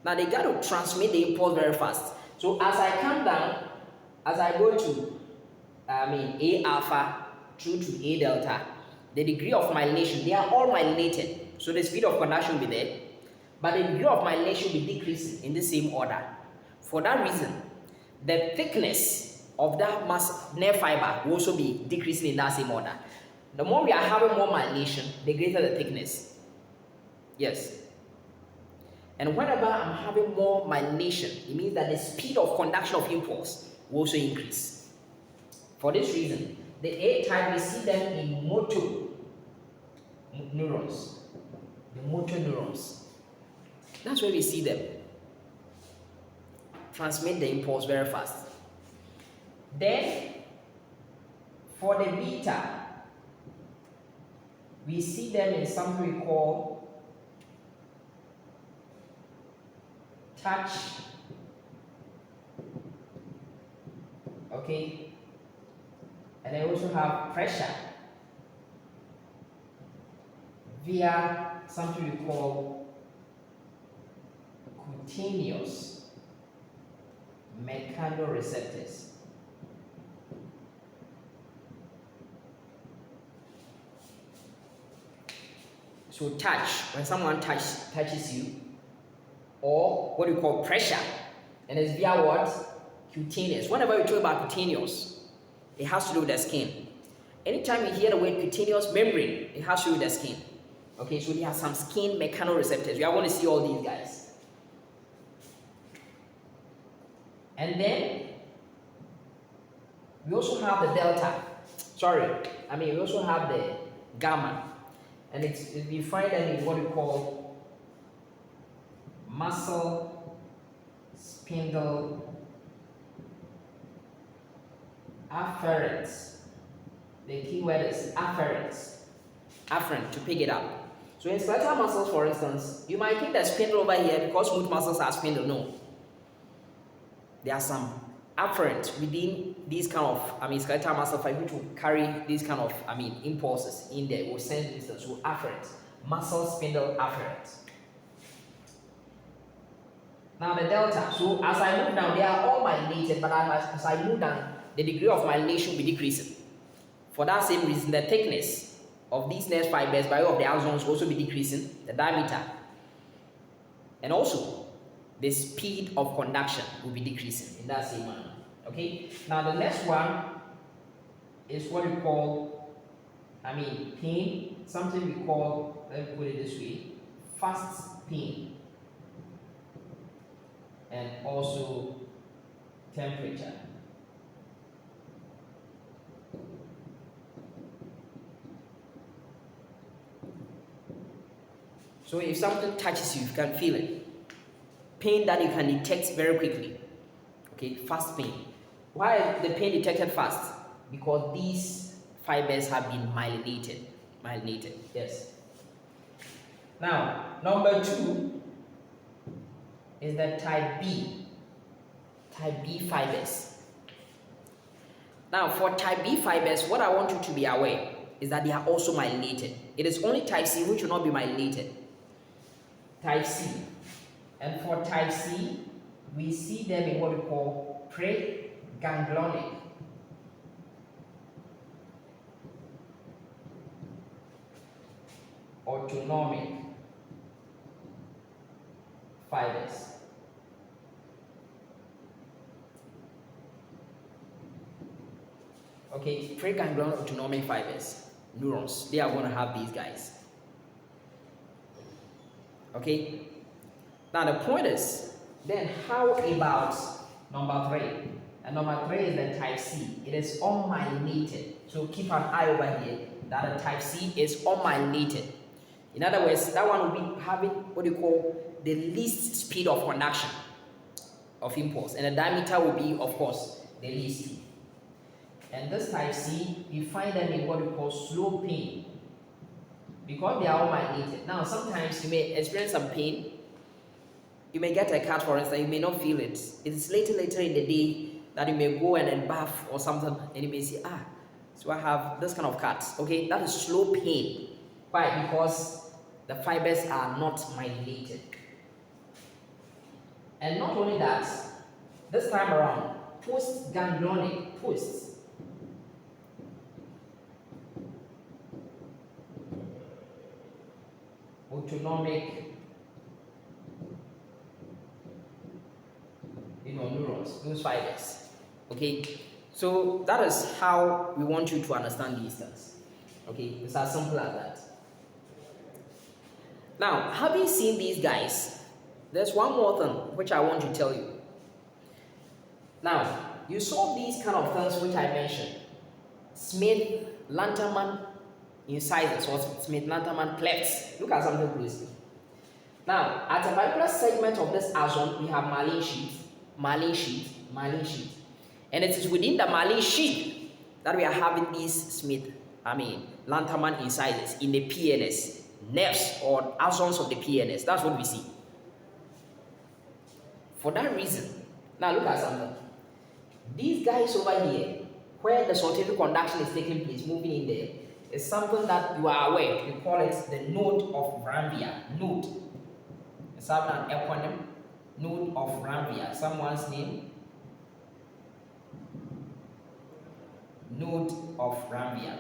now they got to transmit the impulse very fast. So as I come down, as I go to A alpha through to A delta, the degree of myelination, they are all myelinated. So the speed of conduction will be there, but the degree of myelination will be decreasing in the same order. For that reason, the thickness of that nerve fiber will also be decreasing in that same order. The more we are having more myelination, the greater the thickness. Yes. And whenever I'm having more myelination, it means that the speed of conduction of impulse will also increase. For this reason, the A type, we see them in motor neurons. The motor neurons. That's where we see them. Transmit the impulse very fast. Then, for the beta, we see them in something we call touch, okay, and they also have pressure via something we call cutaneous mechanoreceptors. So touch, when someone touches you, or what we call pressure, and it's via what? Cutaneous. Whenever we talk about cutaneous, it has to do with the skin. Anytime you hear the word cutaneous membrane, it has to do with the skin. Okay, so we have some skin mechanoreceptors. We are going to see all these guys. And then we also have the delta. We also have the gamma. And we find them in what we call muscle spindle afferents. The key word is afferents. Afferent, to pick it up. So in skeletal muscles, for instance, you might think that spindle over here because smooth muscles are spindle. No. There are some afferents within these kind of, skeletal muscle fibers which will carry these kind of, impulses in there, will send this to afferents. Muscle spindle afferents. Now the delta. So as I move down, they are all myelinated, but as I move down, the degree of myelination will be decreasing. For that same reason, the thickness of these nerve fibers by way of the axons will also be decreasing, the diameter. And also, the speed of conduction will be decreasing in that same manner. Okay? Now the next one is what we call, pain, something we call, let me put it this way, fast pain. And also temperature. So if something touches you, you can feel it. Pain that you can detect very quickly. Okay, fast pain. Why is the pain detected fast? Because these fibers have been myelinated. Yes. Now, number 2 is the type B fibers. Now, for type B fibers, what I want you to be aware is that they are also myelinated. It is only type C which will not be myelinated. Type C. And for type C, we see them in what we call preganglionic. Autonomic fibers. Okay, preganglionic autonomic fibers, neurons, they are going to have these guys. Okay, now the point is, then how about number 3? And number 3 is the type C. It is unmyelinated. So keep an eye over here that the type C is unmyelinated. In other words, that one will be having what you call the least speed of conduction of impulse, and the diameter will be, of course, the least. And this type C, you find them in what we call slow pain, because they are all myelinated. Now, sometimes you may experience some pain. You may get a cut, for instance, you may not feel it. It is later in the day that you may go and then bath or something, and you may say, so I have this kind of cuts. Okay, that is slow pain. Why? Because the fibers are not myelinated. And not only that, this time around, postganglionic, autonomic neurons, those fibers. Okay, so that is how we want you to understand these things. Okay, it's as simple as that. Now, having seen these guys, there's one more thing which I want to tell you. Now, you saw these kind of things which I mentioned. Smith-Lanterman incisors or Smith-Lanterman clefts. Look at something closely. Now, at a particular segment of this axon, we have myelin sheath. And it is within the myelin sheath that we are having these Lanterman incisors in the PNS, nerves or axons of the PNS. That's what we see. For that reason, now look at something. These guys over here, where the scientific conduction is taking place, moving in there, is something that you are aware. We call it the node of Ranvier. Node. It's having an eponym. Node of Ranvier. Someone's name. Node of Ranvier.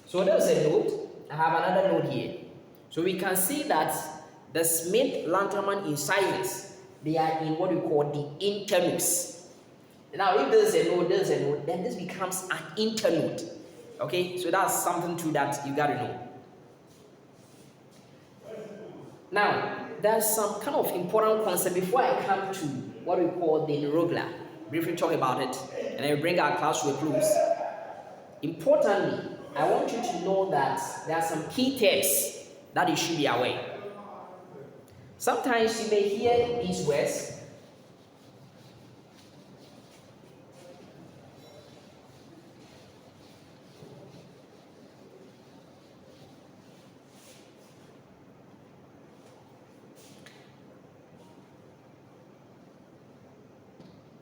So there's a node, I have another node here. So we can see that the Smith-Lanterman incisors, they are in what we call the internode. Now, if there's a node, then this becomes an internode. Okay, so that's something to that you gotta know. Now, there's some kind of important concept before I come to what we call the neuroglia. Briefly talk about it, and then we bring our class to a close. Importantly, I want you to know that there are some key terms that you should be aware. Sometimes you may hear these words.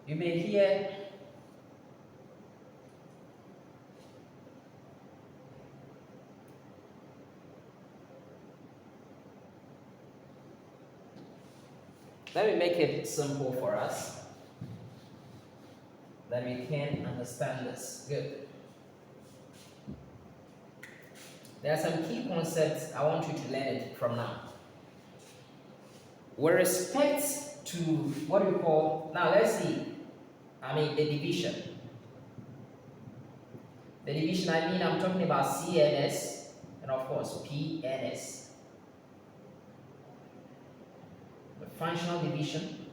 You may hear let me make it simple for us that we can understand this. Good. There are some key concepts I want you to learn it from now. With respect to what we call, now let's see, the division. The division, I'm talking about CNS and of course PNS. The functional division.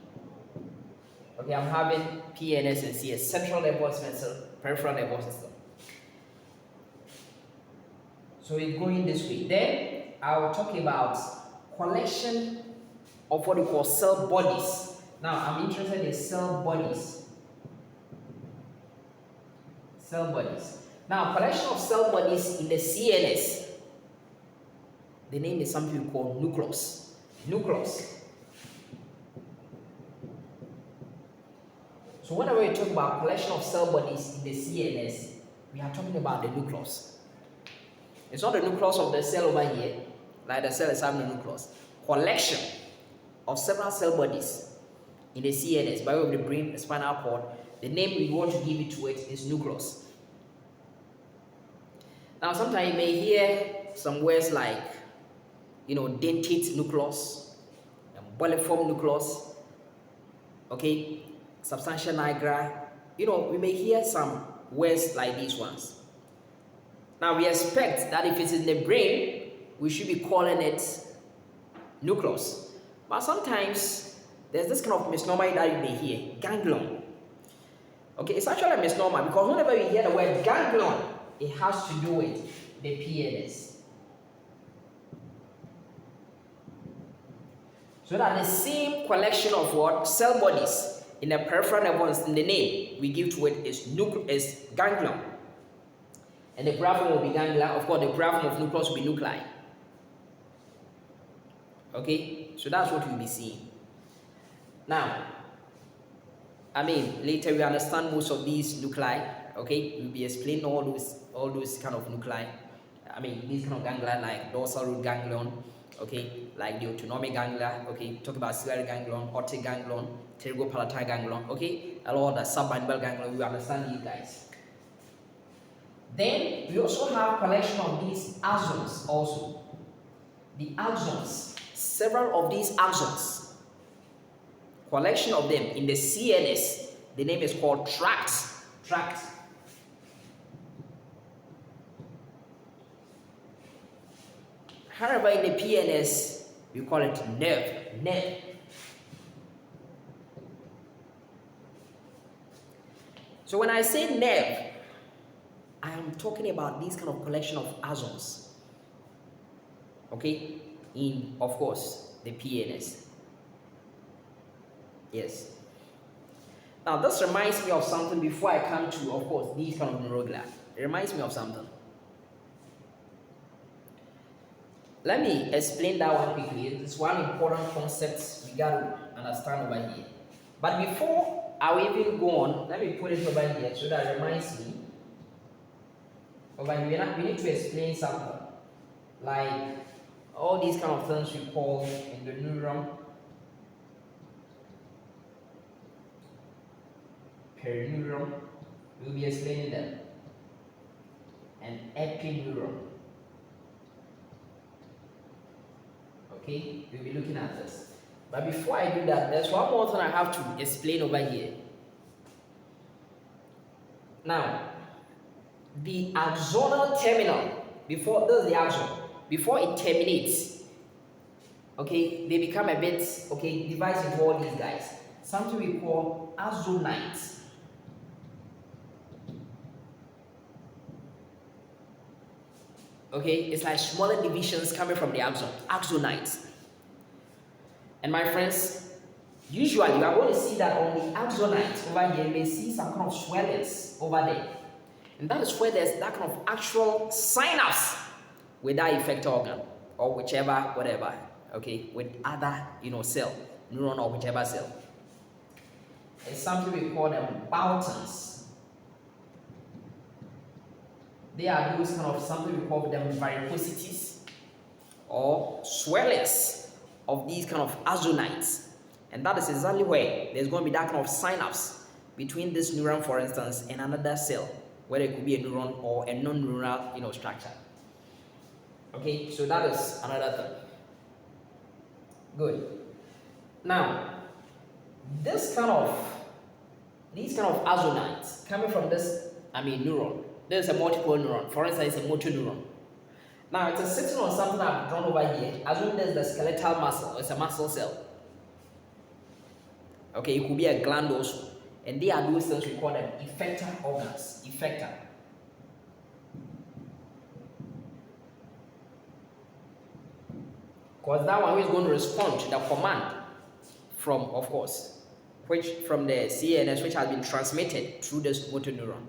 Okay, I'm having PNS and CS, central nervous system, peripheral nervous system. So it's going this way. Then I will talk about collection of what we call cell bodies. Now I'm interested in cell bodies. Cell bodies. Now, collection of cell bodies in the CNS. The name is something we call nucleus. Nucleus. So whenever we talk about collection of cell bodies in the CNS, we are talking about the nucleus. It's not the nucleus of the cell over here, like the cell is having a nucleus. Collection of several cell bodies in the CNS, by way of the brain, the spinal cord. The name we want to give it to it is nucleus. Now, sometimes you may hear some words like, dentate nucleus, emboliform nucleus, okay, substantia nigra. We may hear some words like these ones. Now, we expect that if it's in the brain, we should be calling it nucleus. But sometimes there's this kind of misnomer that you may hear, ganglion. Okay, it's actually a misnomer because whenever we hear the word ganglion, it has to do with the PNS. So that the same collection of what? Cell bodies in the peripheral nervous system, the name we give to it is ganglion. And the plural form will be ganglia. Of course, the plural form of nucleus will be nuclei. Okay, so that's what we'll be seeing. Now, later we understand most of these nuclei. Okay, we'll be explaining all those kind of nuclei. These kind of ganglia like dorsal root ganglion. Okay, like the autonomic ganglia. Okay, talk about ciliary ganglion, optic ganglion, pterygopalatine ganglion. Okay, and all the submandibular ganglion. We understand these guys. Then we also have collection of these axons also. The axons, several of these axons, collection of them in the CNS. The name is called tracts. Tract. However, in the PNS, we call it nerve. So when I say nerve, I am talking about this kind of collection of axons. Okay, in of course the PNS. Yes. Now this reminds me of something before I come to, of course, these kind of neuroglia. It reminds me of something. Let me explain that one quickly. It's one important concept we got to understand over here. But before I will even go on, let me put it over here so that it reminds me. Over here, we need to explain something. Like all these kind of things we call in the neuron, perineuron, we'll be explaining them. And epineuron. Okay, we'll be looking at this. But before I do that, there's one more thing I have to explain over here. Now, the axonal terminal, before this is the axon, before it terminates, okay, they become a bit, okay, divided into all these guys. Something we call axonites. Okay, it's like smaller divisions coming from the axon, axonites. And my friends, usually you are going to see that on the axonites over here, you may see some kind of swellings over there. And that is where there's that kind of actual synapse with that effector organ, or whichever, whatever, okay, with other, cell, neuron or whichever cell. It's something we call them Bowtons. They are those kind of something we call them varicosities or swellings of these kind of axonites. And that is exactly where there's going to be that kind of synapse between this neuron, for instance, and another cell, whether it could be a neuron or a non-neural, structure. Okay, so that is another thing. Good. Now, these kind of axonites coming from this, neuron. There's a multiple neuron. For instance, it's a motor neuron. Now, it is sitting on something I've drawn over here. Assume there's the skeletal muscle. It's a muscle cell. Okay, it could be a gland also. And they are those things we call them effector organs. Effector. Because that one is going to respond to the command from, of course, from the CNS, which has been transmitted through this motor neuron.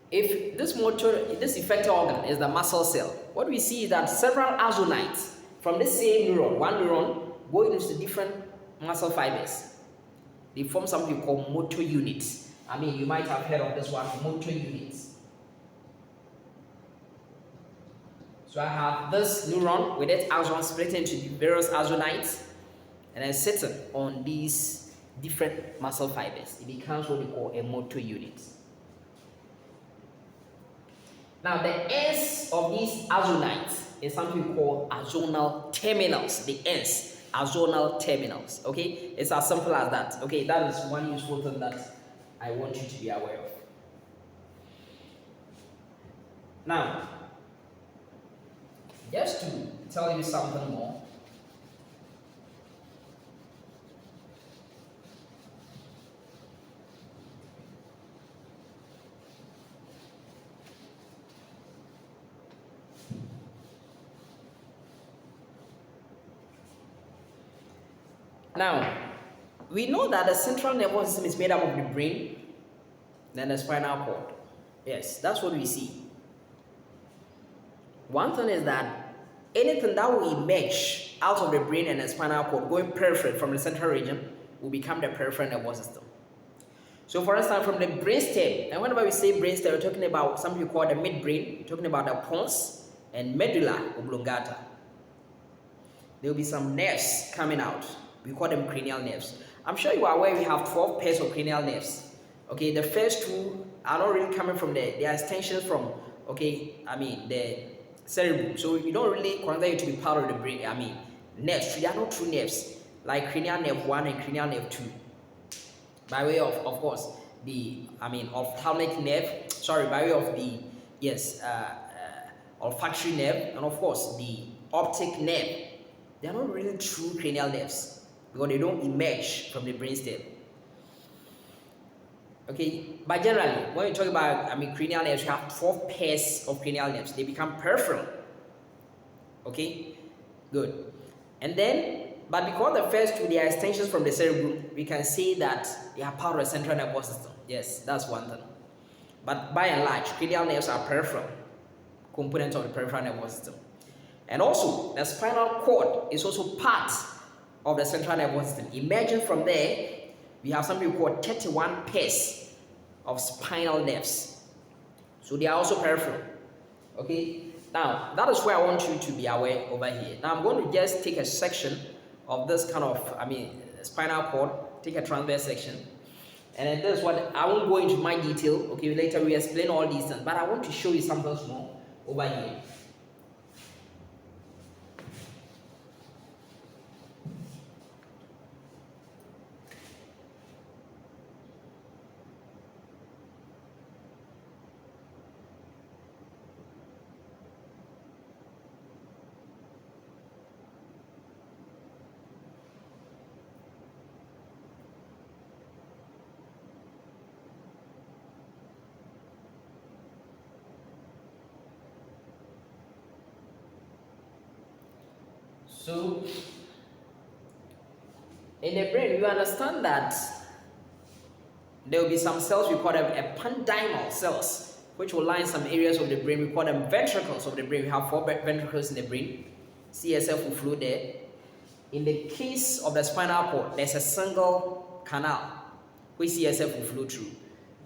If this effector organ is the muscle cell, what we see is that several axonites from the same neuron, one neuron, go into different muscle fibers. They form something we call motor units. You might have heard of this one, motor units. So I have this neuron with its axon split into various axonites and then sitting on these different muscle fibers. It becomes what we call a motor unit. Now, the ends of these axonites is something we call axonal terminals. The ends, axonal terminals. Okay, it's as simple as that. Okay, that is one useful thing that I want you to be aware of. Now, just to tell you something more. Now, we know that the central nervous system is made up of the brain, then the spinal cord. Yes, that's what we see. One thing is that anything that will emerge out of the brain and the spinal cord going peripheral from the central region will become the peripheral nervous system. So for instance, from the brainstem, and whenever we say brainstem, we're talking about something we call the midbrain, we're talking about the pons and medulla oblongata. There will be some nerves coming out. We call them cranial nerves. I'm sure you are aware we have 12 pairs of cranial nerves. Okay, the first two are not really coming from they are extensions from, the cerebrum. So you don't really consider it to be part of the brain. Nerves, they are not true nerves, like cranial nerve 1 and cranial nerve 2. By way of course, the, ophthalmic nerve, by way of the, olfactory nerve, and of course, the optic nerve. They are not really true cranial nerves because they don't emerge from the brainstem. Okay, but generally, when you talk about cranial nerves, you have 12 pairs of cranial nerves. They become peripheral. Okay, good. And then, but because the first two, they are extensions from the cerebrum, we can say that they are part of the central nervous system. Yes, that's one thing. But by and large, cranial nerves are peripheral components of the peripheral nervous system. And also, the spinal cord is also part of the central nervous system. Imagine from there, we have something we call 31 pairs of spinal nerves. So they are also peripheral. Okay? Now, that is where I want you to be aware over here. Now, I'm going to just take a section of this kind of, spinal cord, take a transverse section. And then this is what, I won't go into my detail. Okay, later we explain all these things. But I want to show you something small over here. So in the brain, you understand that there will be some cells, we call them ependymal cells, which will line some areas of the brain. We call them ventricles of the brain. We have 4 ventricles in the brain. CSF will flow there. In the case of the spinal cord, there's a single canal which CSF will flow through.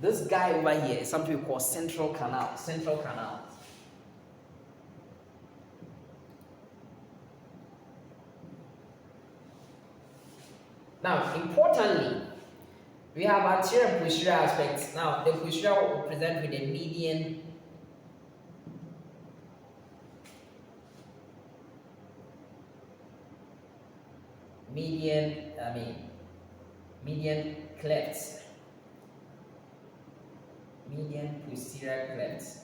This guy over here is something we call central canal. Central canal. Now, importantly, we have anterior and posterior aspects. Now, the posterior will present with the median clefts. Median posterior clefts.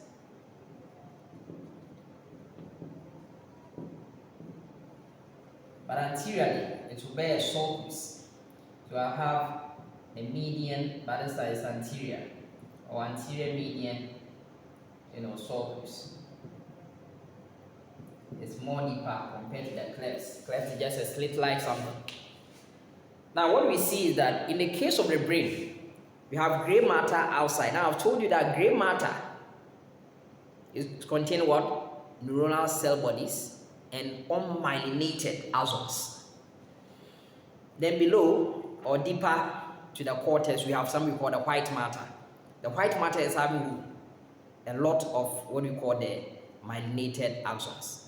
But anteriorly, it will bear a sulcus. So I have a median, but this is anterior, or anterior median, sulcus. It's more deeper compared to the clefts. Cleft is just a slit-like something. Now, what we see is that in the case of the brain, we have gray matter outside. Now, I've told you that gray matter contains what? Neuronal cell bodies and unmyelinated axons. Then below, or deeper to the cortex, we have something we call the white matter. The white matter is having a lot of what we call the myelinated axons.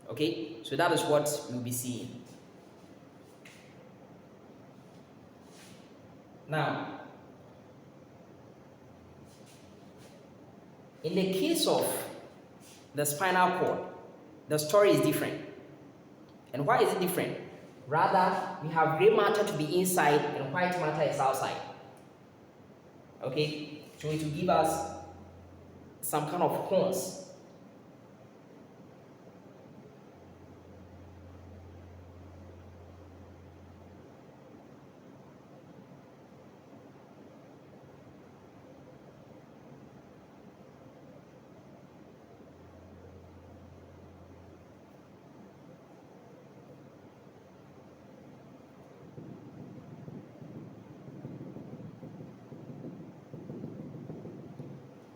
Okay, so that is what you'll be seeing. Now, in the case of the spinal cord, the story is different. And why is it different? Rather, we have gray matter to be inside and white matter is outside. Okay, so it will give us some kind of horns.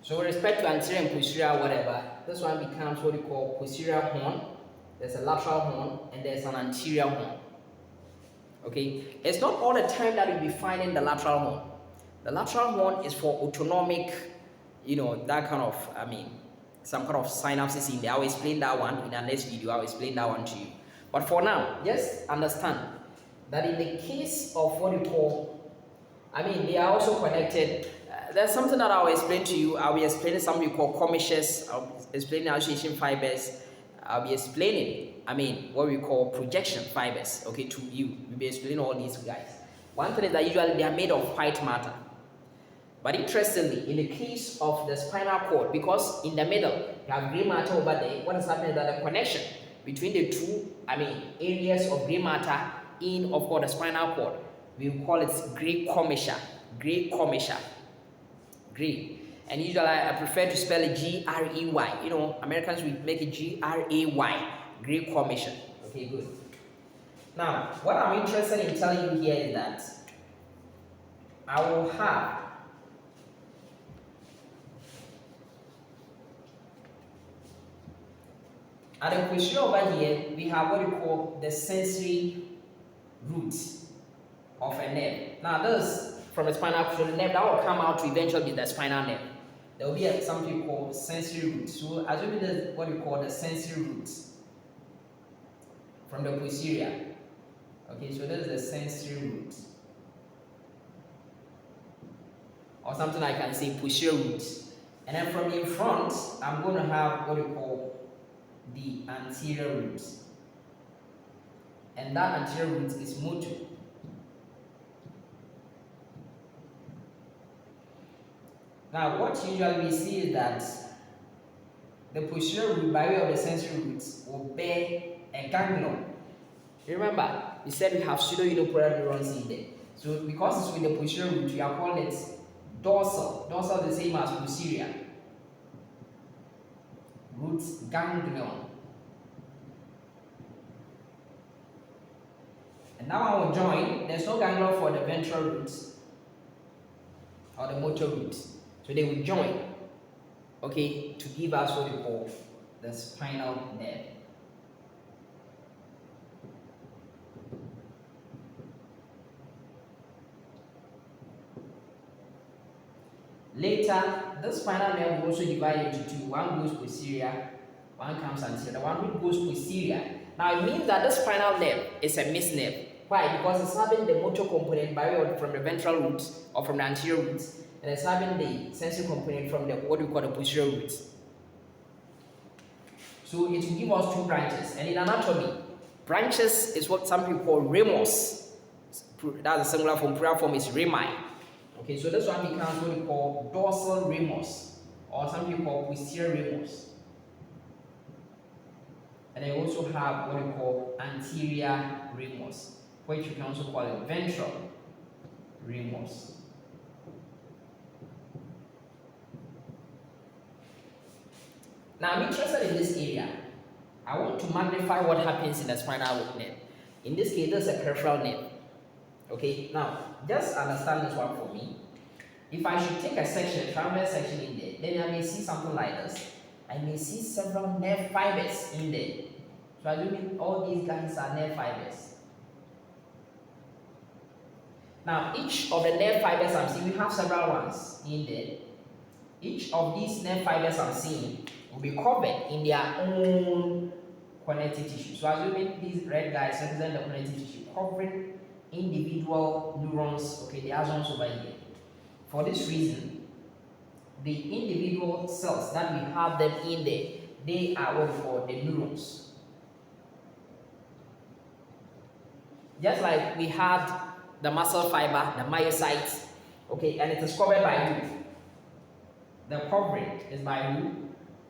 So with respect to anterior and posterior, whatever, this one becomes what we call posterior horn. There's a lateral horn and there's an anterior horn. Okay, it's not all the time that you'll be finding the lateral horn. The lateral horn is for autonomic, that kind of, some kind of synapses in there. I'll explain that one in the next video. I'll explain that one to you. But for now, just understand that in the case of what you call, they are also connected. There's something that I'll explain to you. I'll be explaining something we call commissures. I'll be explaining association fibers. I'll be explaining, what we call projection fibers, okay, to you. We'll be explaining all these guys. One thing is that usually they are made of white matter. But interestingly, in the case of the spinal cord, because in the middle, you have gray matter over there, what is happening is that the connection between the two, areas of gray matter in, of course, the spinal cord, we will call it gray commissure. Gray commissure. Gray. And usually I prefer to spell it G-R-E-Y. Americans will make it G-R-A-Y. Gray commissure. Okay, good. Now, what I'm interested in telling you here is that I will have at the posterior over here, we have what we call the sensory root of a nerve. Now, this from the spinal cord, the nerve that will come out to eventually be the spinal nerve. There will be something called sensory root. So, assuming this is what we call the sensory root from the posterior. Okay, so this is the sensory root. Or something I can say posterior root. And then from in front, I'm going to have what we call the anterior root. And that anterior root is motor. Now, what usually we see is that the posterior root, by way of the sensory roots, will bear a ganglion. Remember, we said we have pseudo-unipolar neurons in there. So, because it's with the posterior root, we are calling it dorsal. Dorsal is the same as posterior. Root ganglion. And now I will join. There's no ganglion for the ventral roots or the motor roots. So they will join, okay, to give us what we call the spinal nerve. Later, the spinal nerve will also divide into two. One goes posterior, one comes anterior. The one which goes posterior. Now it means that the spinal nerve is a mixed nerve. Why? Because it's having the motor component by way of from the ventral roots or from the anterior roots, and it's having the sensory component from the what we call the posterior roots. So it will give us two branches. And in anatomy, branches is what some people call ramus. That's a singular form. Plural form is rami. Okay, so this one becomes what we call dorsal ramus, or some people call posterior ramus. And they also have what we call anterior ramus, which you can also call it ventral ramus. Now I'm interested in this area. I want to magnify what happens in the spinal nerve. In this case, this is a peripheral nerve. Okay, now just understand this one for me. If I should take a section, transverse section in there, then I may see something like this. I may see several nerve fibers in there. So assuming all these guys are nerve fibers. Now each of the nerve fibers I'm seeing, we have several ones in there. Each of these nerve fibers I'm seeing will be covered in their own connective tissue. So assuming these red guys represent the connective tissue, covering individual neurons, okay, the axons over here. For this reason, the individual cells that we have them in there, they are what we call the neurons. Just like we had the muscle fiber, the myocytes, okay, and it is covered by who? The covering is by who?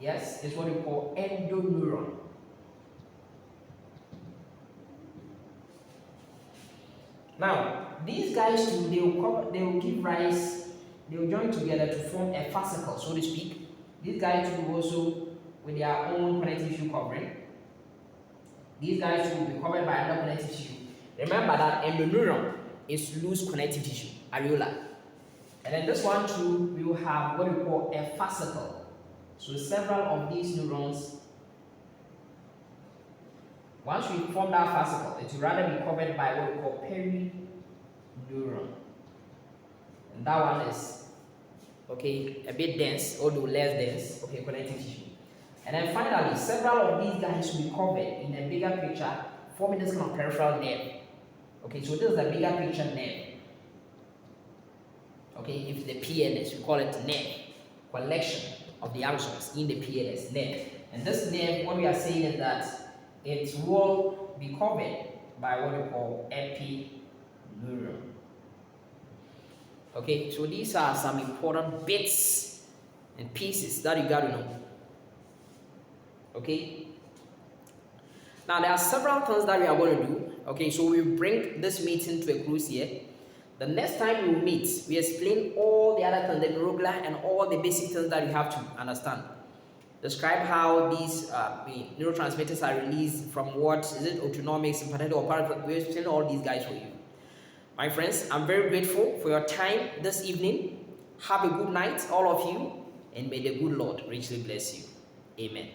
Yes, it's what we call endoneuron. Now, these guys too, they will give rise, they will join together to form a fascicle, so to speak. These guys too will also with their own connective tissue covering. These guys too will be covered by another connective tissue. Remember that endoneuron is loose connective tissue, areola. And then this one too, we will have what we call a fascicle. So several of these neurons, once we form that fascicle, it will rather be covered by what we call perineuron. And that one is, okay, a bit dense, although less dense, okay, connective tissue. And then finally, several of these guys will be covered in a bigger picture, forming this kind of peripheral nerve. Okay, so this is the bigger picture nerve. Okay, if the PNS, we call it nerve, collection of the axons in the PNS nerve. And this nerve, what we are saying is that it will be covered by what we call epineuron. Okay, so these are some important bits and pieces that you got to know. Okay, now there are several things that we are going to do. Okay, so we bring this meeting to a close here. The next time we will meet, we explain all the other things, the regular and all the basic things that you have to understand. Describe how these neurotransmitters are released from what, is it autonomic, sympathetic, or parasympathetic? We explain all these guys for you. My friends, I'm very grateful for your time this evening. Have a good night, all of you, and may the good Lord richly bless you. Amen.